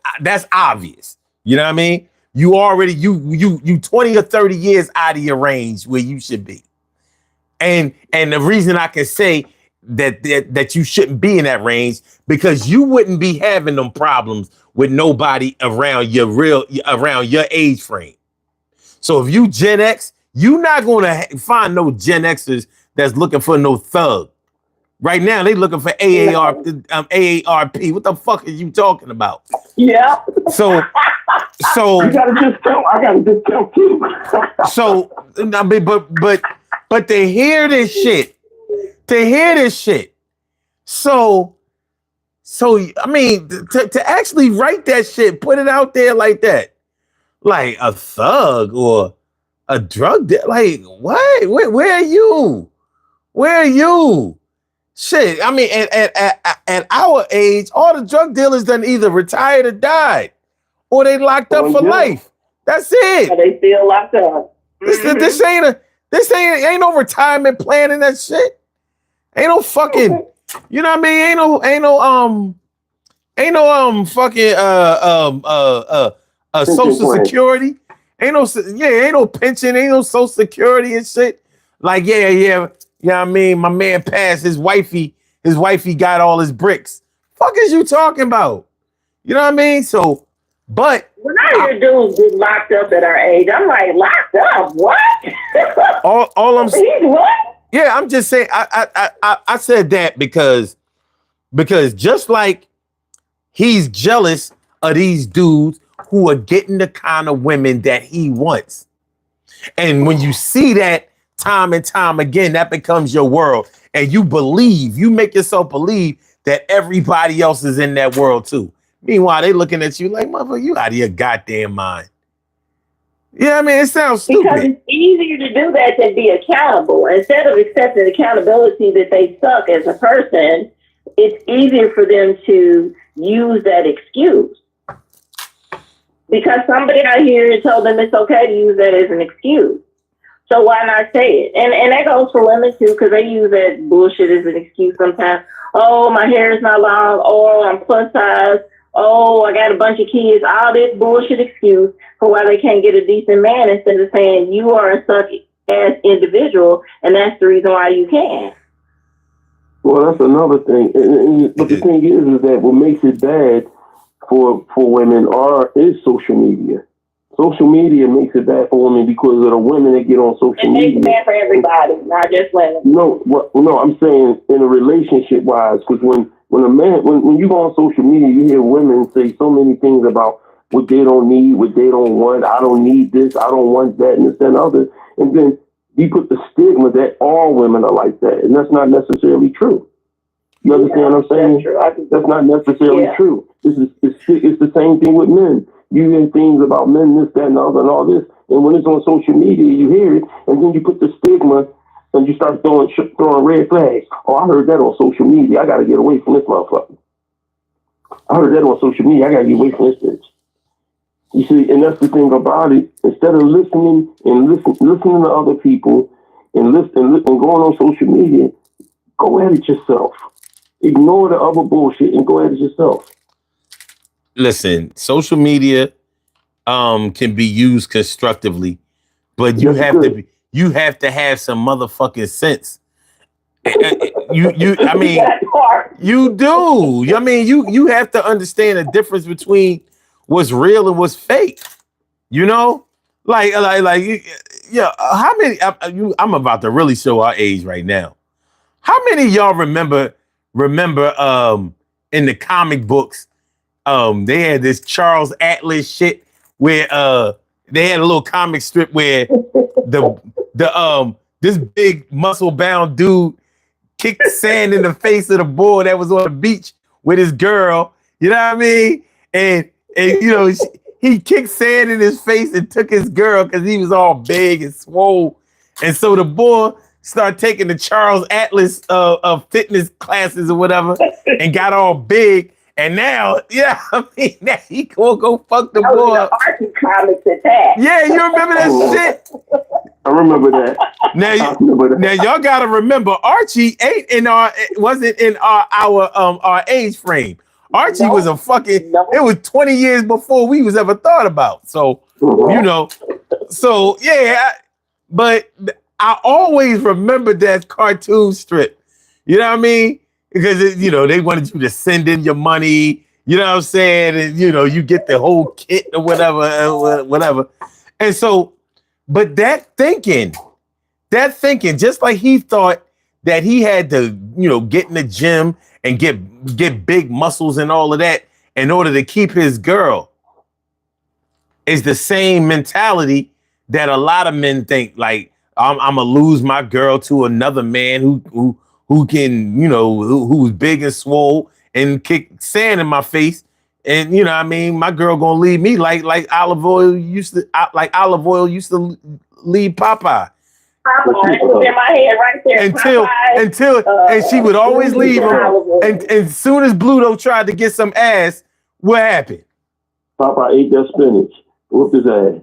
obvious. You know what I mean? You already you 20 or 30 years out of your range where you should be. And the reason I can say that you shouldn't be in that range, because you wouldn't be having them problems with nobody around your age frame. So if you Gen X, you're not going to find no Gen Xers that's looking for no thug. Right now, they looking for AARP. What the fuck are you talking about? Yeah. So you got a discount. I got a discount too. So I mean, but But to hear this shit, so I mean, to actually write that shit, put it out there like that, like a thug or a drug dealer, like what? Where are you? Where are you? Shit, I mean, at our age, all the drug dealers done either retired or died, or they locked up for life. That's it. They still locked up. This ain't no retirement plan in that shit. Ain't no fucking, you know what I mean? Ain't no fucking social security. Ain't no pension, ain't no social security and shit. Like, yeah. You know what I mean? My man passed, his wifey got all his bricks. Fuck is you talking about? You know what I mean? So, but when I hear dudes get locked up at our age, I'm like, locked up? What? all I'm saying, what? Yeah, I'm just saying. I said that because just like he's jealous of these dudes who are getting the kind of women that he wants, and when you see that time and time again, that becomes your world, and you make yourself believe that everybody else is in that world too. Meanwhile, they looking at you like, motherfucker, you out of your goddamn mind. Yeah, I mean, it sounds stupid. Because it's easier to do that than be accountable. Instead of accepting accountability that they suck as a person, it's easier for them to use that excuse. Because somebody out here told them it's okay to use that as an excuse. So why not say it? And that goes for women too, because they use that bullshit as an excuse sometimes. Oh, my hair is not long. Oh, I'm plus size. Oh, I got a bunch of kids. All this bullshit excuse for why they can't get a decent man, instead of saying you are a suck-ass individual, and that's the reason why you can. Well, that's another thing. But the thing is that what makes it bad for women is social media. Social media makes it bad for women because of the women that get on social media. It makes it bad for everybody, not just women. No, I'm saying in a relationship wise, because when you go on social media, you hear women say so many things about what they don't need, what they don't want. I don't need this, I don't want that, and this and other. And then you put the stigma that all women are like that, and that's not necessarily true. You understand what I'm saying? That's not necessarily true. It's the same thing with men. You hear things about men, this, that, and other, and all this. And when it's on social media, you hear it, and then you put the stigma, and you start throwing red flags. Oh, I heard that on social media. I got to get away from this motherfucker. I heard that on social media. I got to get away from this bitch. You see, and that's the thing about it. Instead of listening to other people, and going on social media, go at it yourself. Ignore the other bullshit and go at it yourself. Listen, social media can be used constructively, but you have to have some motherfucking sense. You do. I mean, you have to understand the difference between what's real and what's fake. You know, like yeah. How many? I'm about to really show our age right now. How many of y'all remember in the comic books? They had this Charles Atlas shit where they had a little comic strip where this big muscle bound dude kicked sand in the face of the boy that was on the beach with his girl. You know what I mean? And you know, he kicked sand in his face and took his girl because he was all big and swole. And so the boy started taking the Charles Atlas fitness classes or whatever and got all big. And now, I mean, now he go fuck the boy up. Archie comics at that. Yeah, you remember that shit? I remember that. Now y'all gotta remember, Archie wasn't in our age frame. Archie was a fucking. It was 20 years before we was ever thought about. So you know, so yeah. But I always remember that cartoon strip. You know what I mean? Because, they wanted you to send in your money, you know what I'm saying? And, you get the whole kit or whatever. And so, but that thinking, just like he thought that he had to, get in the gym and get big muscles and all of that in order to keep his girl, is the same mentality that a lot of men think. Like, I'm gonna lose my girl to another man who can, who's big and swole and kick sand in my face. And you know what I mean, my girl gonna leave me like olive oil used to leave Popeye. Popeye, it was in my head right there. Until and she would always leave him. And as soon as Bluto tried to get some ass, what happened? Popeye ate that spinach, whooped his ass.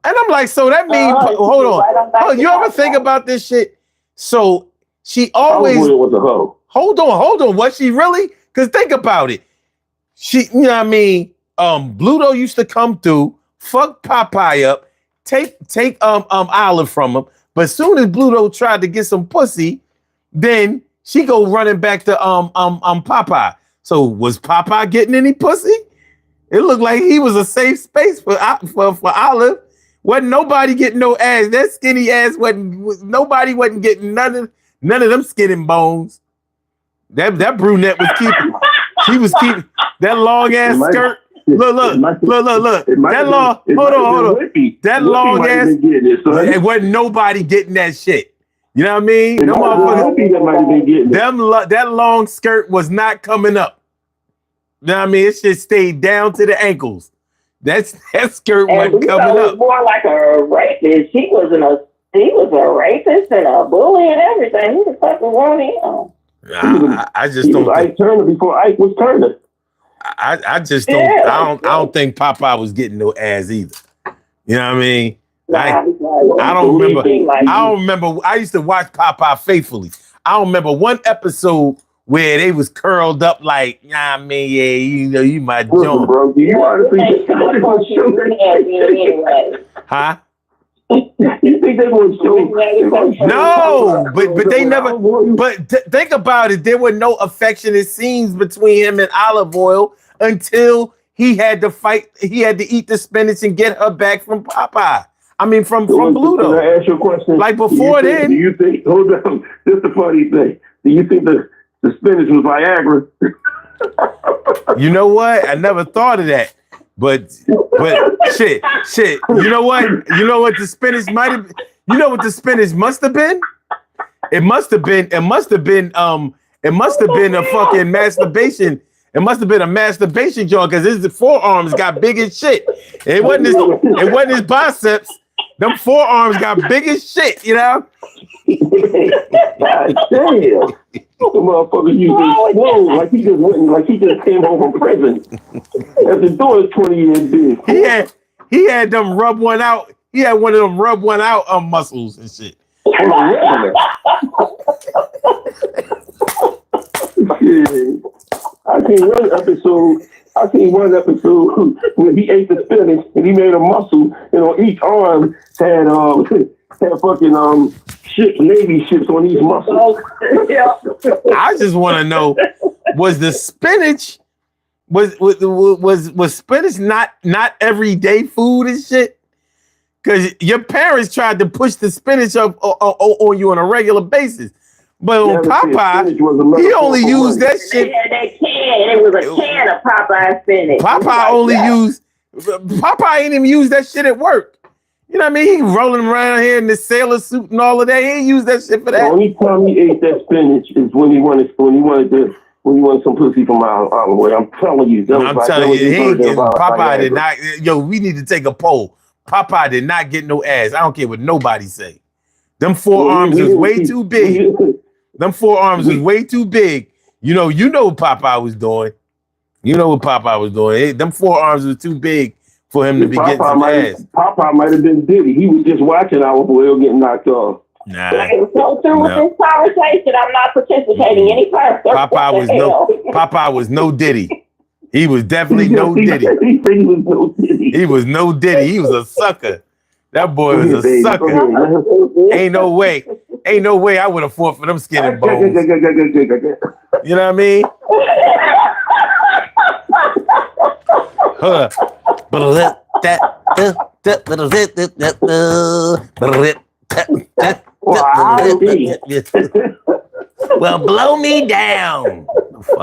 And I'm like, so that means hold on. You ever think about this shit? So she always was a hoe. Hold on. Was she really? Because think about it. She, you know what I mean? Bluto used to come through, fuck Popeye up, take Olive from him. But as soon as Bluto tried to get some pussy, then she go running back to Popeye. So was Popeye getting any pussy? It looked like he was a safe space for Olive. Wasn't nobody getting no ass. That skinny ass nobody wasn't getting none of them skin and bones. That brunette was keeping. She was keeping that long ass skirt. Look. That long. Hold on. That long ass. It wasn't nobody getting that shit. You know what I mean? Them motherfuckers. That long skirt was not coming up. You know what I mean? It just stayed down to the ankles. That skirt wasn't coming up. More like a rapist. He was a rapist and a bully and everything. Who the fuck was on him? I just don't think Ike Turner before Ike was Turner. I just don't. I don't think Popeye was getting no ass either. You know what I mean? I don't remember. I used to watch Popeye faithfully. I don't remember one episode where they was curled up like, I mean, yeah, you my joint. Bro, do you honestly huh? You think they gonna show? No, but they never. But think about it. There were no affectionate scenes between him and Olive Oil until he had to fight. He had to eat the spinach and get her back from Popeye. I mean, from Bluto. Can I ask you a question? Like before then. Do you think? Hold on. This is the funny thing. Do you think the spinach was Viagra? You know what? I never thought of that. But shit. You know what? You know what the spinach might have. You know what the spinach must have been? It must have been a fucking masturbation. It must have been a masturbation joint because his forearms got big as shit. It wasn't his biceps. Them forearms got big as shit, you know? God damn. The motherfucker used to whoa, like he just came home from prison. At the door is 20 years big. He had them rub one out. He had one of them rub one out muscles and shit. I seen one episode where he ate the spinach and he made a muscle, and on each arm had fucking ships, Navy ships on each muscle. I just want to know, was the spinach was spinach not everyday food and shit? Because your parents tried to push the spinach up on you on a regular basis. But on Popeye, he only used that shit. Yeah, that can. It was a can of Popeye spinach. Popeye ain't even use that shit at work. You know what I mean? He rolling around here in the sailor suit and all of that. He ain't use that shit for that. The only time he ate that spinach is when he wanted some pussy from Olive Oil. I'm telling you. Popeye did not. Yo, we need to take a poll. Popeye did not get no ass. I don't care what nobody say. Them forearms is way too big. Them forearms is way too big. You know what Popeye was doing. Them forearms was too big for him to be getting some ass. Popeye might have been Diddy. He was just watching Olive Oil getting knocked off. Nah. So through with this conversation, I'm not participating any further. Popeye was no Diddy. He was definitely no Diddy. He was no Diddy. He was a sucker. That boy was a sucker. Ain't no way I would have fought for them skin and bones. You know what I mean? Well, blow me down.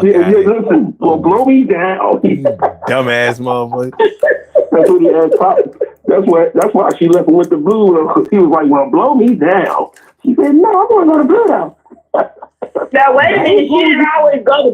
Listen. Well, blow me down. Dumbass motherfucker. That's what he asked Pop. That's why she left him with the blue. He was like, "Well, blow me down." She said, "No, I'm going to go to blue though." Now wait a minute, she didn't always go to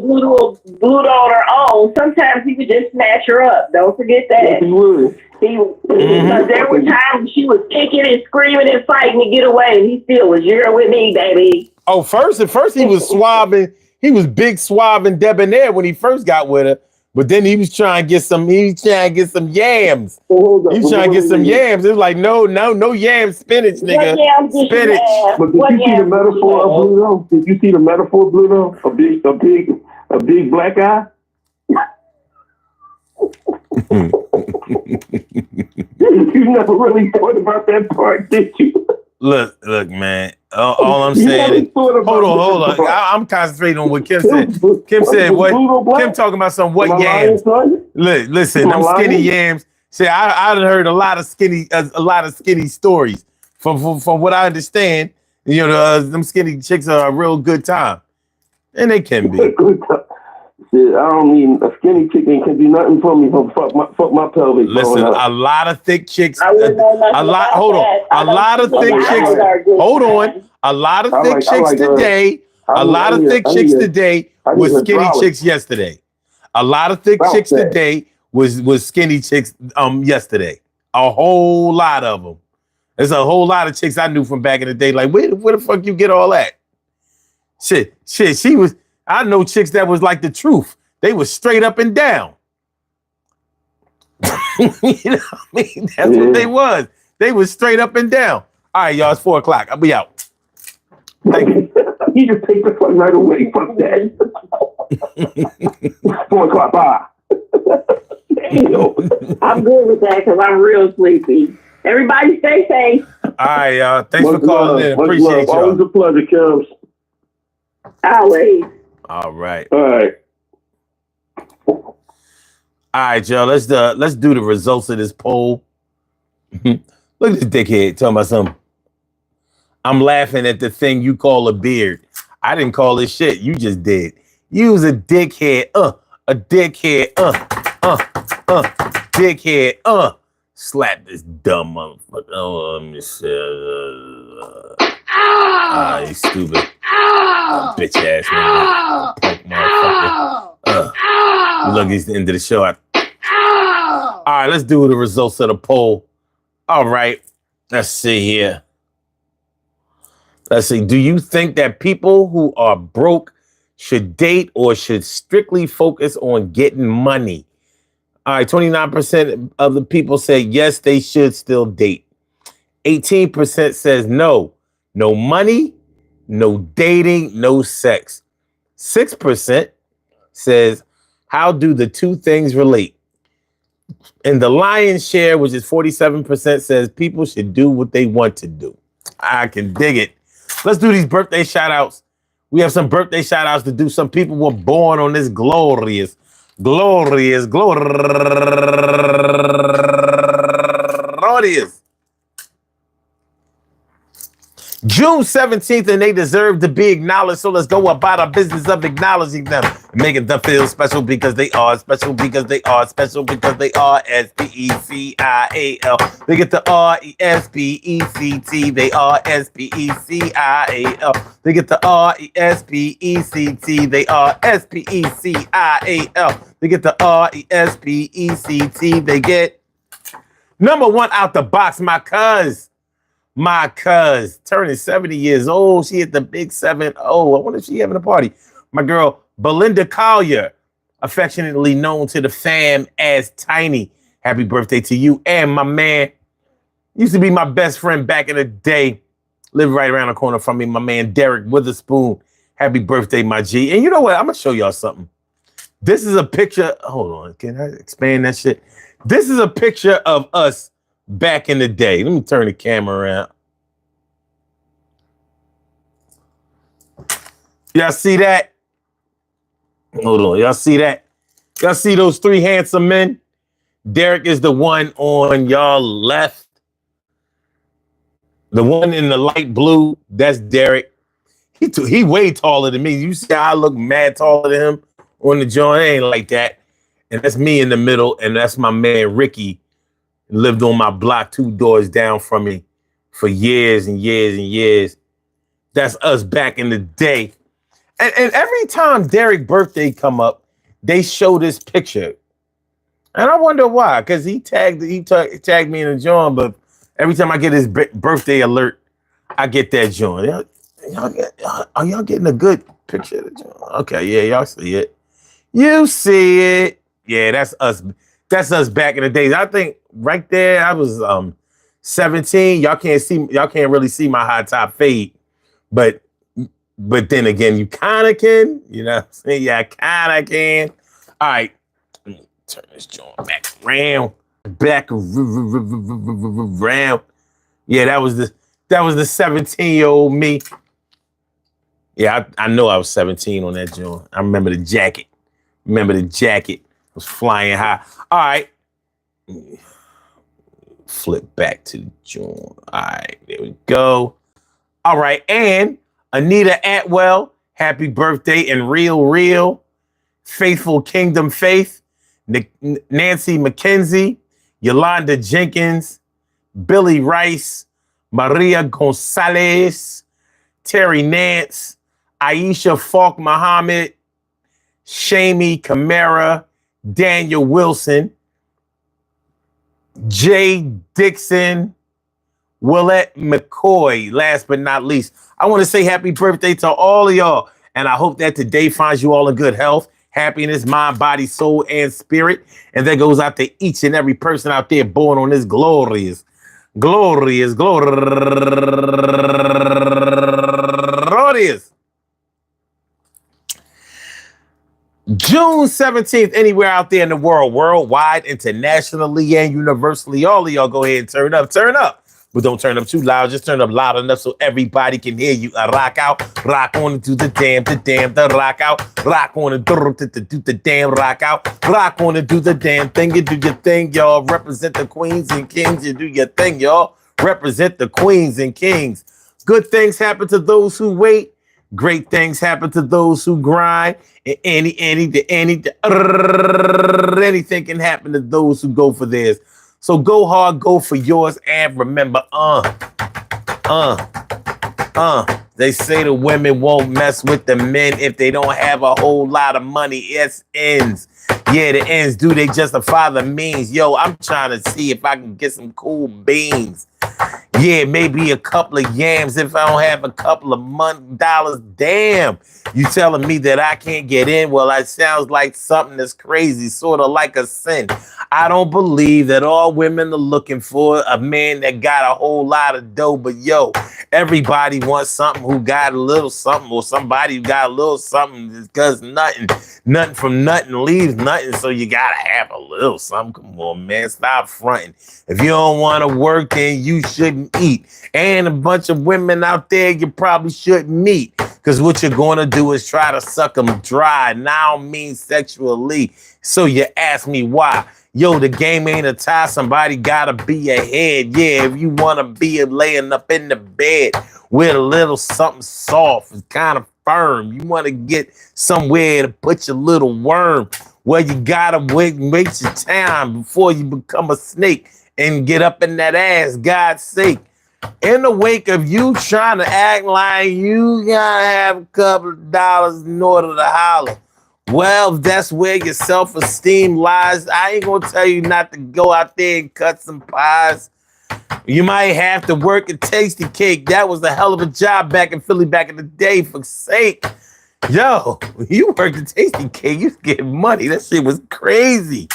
Blue on her own. Sometimes he would just snatch her up. Don't forget that. Yes, he would. Because there were times she was kicking and screaming and fighting to get away, and he still was, "You're with me, baby." Oh, at first he was suave. He was big, suave, and debonair when he first got with her. But then he was trying to get some. He was trying to get some yams. He was trying to get some yams. It was like no yams, spinach, nigga. Spinach. But did you see the metaphor of blue though? Did you see the metaphor of blue though? A big black eye. You never really thought about that part, did you? Look, man. All I'm saying is, hold on. I'm concentrating on what Kim said. Kim said what? Kim talking about some what yams? Listen, them skinny yams. See, I heard a lot of skinny stories. From what I understand, you know, them skinny chicks are a real good time, and they can be. Shit, I don't mean a skinny chicken can do nothing for me but fuck my pelvic. Listen, a lot of thick chicks. A lot of thick chicks. Hold on. A lot of thick chicks today. A lot of thick chicks today was skinny chicks yesterday. A lot of thick chicks today was skinny chicks yesterday. A whole lot of them. There's a whole lot of chicks I knew from back in the day. Like, where the fuck you get all that? Shit. She was. I know chicks that was like the truth. They was straight up and down. You know what I mean? That's what they was. They was straight up and down. All right, y'all, it's 4:00. I'll be out. Thank you. You just take the fuck right away. Fuck that. 4:00. Bye. I'm good with that because I'm real sleepy. Everybody stay safe. All right, y'all. Thanks for calling in. Appreciate y'all. Always a pleasure, Kels. Always. All right. All right. All right, y'all. Let's do the results of this poll. Look at this dickhead talking about something. I'm laughing at the thing you call a beard. I didn't call it shit. You just did. You was a dickhead. A dickhead. Dickhead. Slap this dumb motherfucker. Oh, let me see. You stupid. Bitch ass nigga. Punk motherfucker. Look, it's the end of the show. All right, let's do the results of the poll. All right, let's see here. Let's see. Do you think that people who are broke should date or should strictly focus on getting money? All right, 29% of the people say yes, they should still date. 18% says no. No money, no dating, no sex. 6% says, how do the two things relate? And the lion's share, which is 47%, says people should do what they want to do. I can dig it. Let's do these birthday shout outs. We have some birthday shout outs to do. Some people were born on this glorious June 17th, and they deserve to be acknowledged. So let's go about our business of acknowledging them, making them feel special because they are special, because they are special, because they are S-P-E-C-I-A-L. They get the R-E-S-P-E-C-T. They are S-P-E-C-I-A-L. They get the R-E-S-P-E-C-T. They are S-P-E-C-I-A-L. They get the R-E-S-P-E-C-T. They get number one out the box, my cuz turning 70 years old. She hit the big 7-0. I wonder if she having a party. My girl, Belinda Collier, affectionately known to the fam as Tiny. Happy birthday to you. And my man, used to be my best friend back in the day. Lived right around the corner from me, my man, Derek Witherspoon. Happy birthday, my G. And you know what? I'm going to show y'all something. This is a picture. Hold on. Can I expand that shit? This is a picture of us back in the day. Let me turn the camera around. Y'all see that? Hold on. Y'all see that? Y'all see those three handsome men? Derek is the one on y'all left. The one in the light blue, that's Derek. He way taller than me. You see how I look mad taller than him on the joint? It ain't like that. And that's me in the middle, and that's my man Ricky lived on my block 2 doors down from me for years and years and years. That's us back in the day. And every time Derek's birthday come up, they show this picture. And I wonder why, because he tagged me in the joint, but every time I get his birthday alert, I get that joint. Are y'all getting a good picture of the joint? Okay, yeah, y'all see it. You see it. Yeah, that's us. That's us back in the days. I think right there, I was 17. Y'all can't really see my high top fade, but then again, you kind of can. You know what I'm saying? Yeah, kind of can. All right. Let me turn this joint back around. Around. Yeah, that was the 17-year-old me. Yeah, I know I was 17 on that joint. I remember the jacket. Was flying high. All right. Flip back to the joint. All right, there we go. All right, and Anita Atwell, happy birthday, and real, Faithful Kingdom Faith, Nancy McKenzie, Yolanda Jenkins, Billy Rice, Maria Gonzalez, Terry Nance, Aisha Falk Muhammad, Shamie Camara, Daniel Wilson, Jay Dixon, Willette McCoy, last but not least. I want to say happy birthday to all of y'all. And I hope that today finds you all in good health, happiness, mind, body, soul, and spirit. And that goes out to each and every person out there born on this glorious June 17th, anywhere out there in the world, worldwide, internationally, and universally. All of y'all go ahead and turn up. But don't turn up too loud. Just turn up loud enough so everybody can hear you. Rock out, rock on and do the damn, the rock out. Rock on and do the damn rock out. Rock on and do the damn thing. You do your thing, y'all. Represent the queens and kings. You do your thing, y'all. Represent the queens and kings. Good things happen to those who wait. Great things happen to those who grind. And anything can happen to those who go for theirs. So go hard, go for yours, and remember, they say the women won't mess with the men if they don't have a whole lot of money. It's ends. Yeah, the ends do they justify the means. Yo, I'm trying to see if I can get some cool beans. Yeah, maybe a couple of yams if I don't have a couple of dollars. Damn, you telling me that I can't get in? Well, that sounds like something that's crazy, sort of like a sin. I don't believe that all women are looking for a man that got a whole lot of dough. But yo, everybody wants something who got a little something, or somebody who got a little something, because nothing from nothing leaves nothing. So you gotta have a little something. Come on, man, stop fronting. If you don't want to work, then you shouldn't eat. And a bunch of women out there you probably shouldn't meet, because what you're going to do is try to suck them dry. Now I mean sexually. So you ask me why. Yo, the game ain't a tie. Somebody gotta be ahead. Yeah, if you want to be laying up in the bed with a little something soft and kind of firm, you want to get somewhere to put your little worm. Well, you gotta wait your time before you become a snake and get up in that ass, God's sake. In the wake of you trying to act like you gotta have a couple of dollars in order to holler, well, that's where your self-esteem lies. I ain't gonna tell you not to go out there and cut some pies. You might have to work a tasty cake. That was a hell of a job back in Philly back in the day, for sake. Yo, you worked a tasty cake, you get money. That shit was crazy.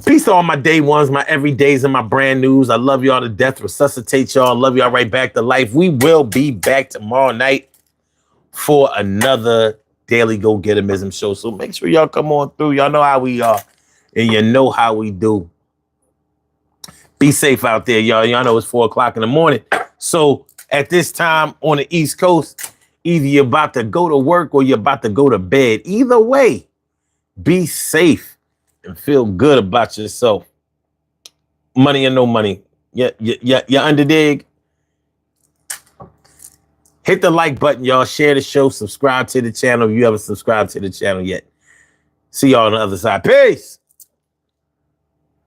Peace to all my day ones, my everydays, and my brand news. I love y'all to death. Resuscitate y'all. Love y'all right back to life. We will be back tomorrow night for another Daily Go Getimism show. So make sure y'all come on through. Y'all know how we are, and you know how we do. Be safe out there, y'all. Y'all know it's 4 o'clock in the morning. So at this time on the East Coast, either you're about to go to work or you're about to go to bed. Either way, be safe and feel good about yourself. Money or no money. You underdig? Hit the like button, y'all. Share the show. Subscribe to the channel if you haven't subscribed to the channel yet. See y'all on the other side. Peace.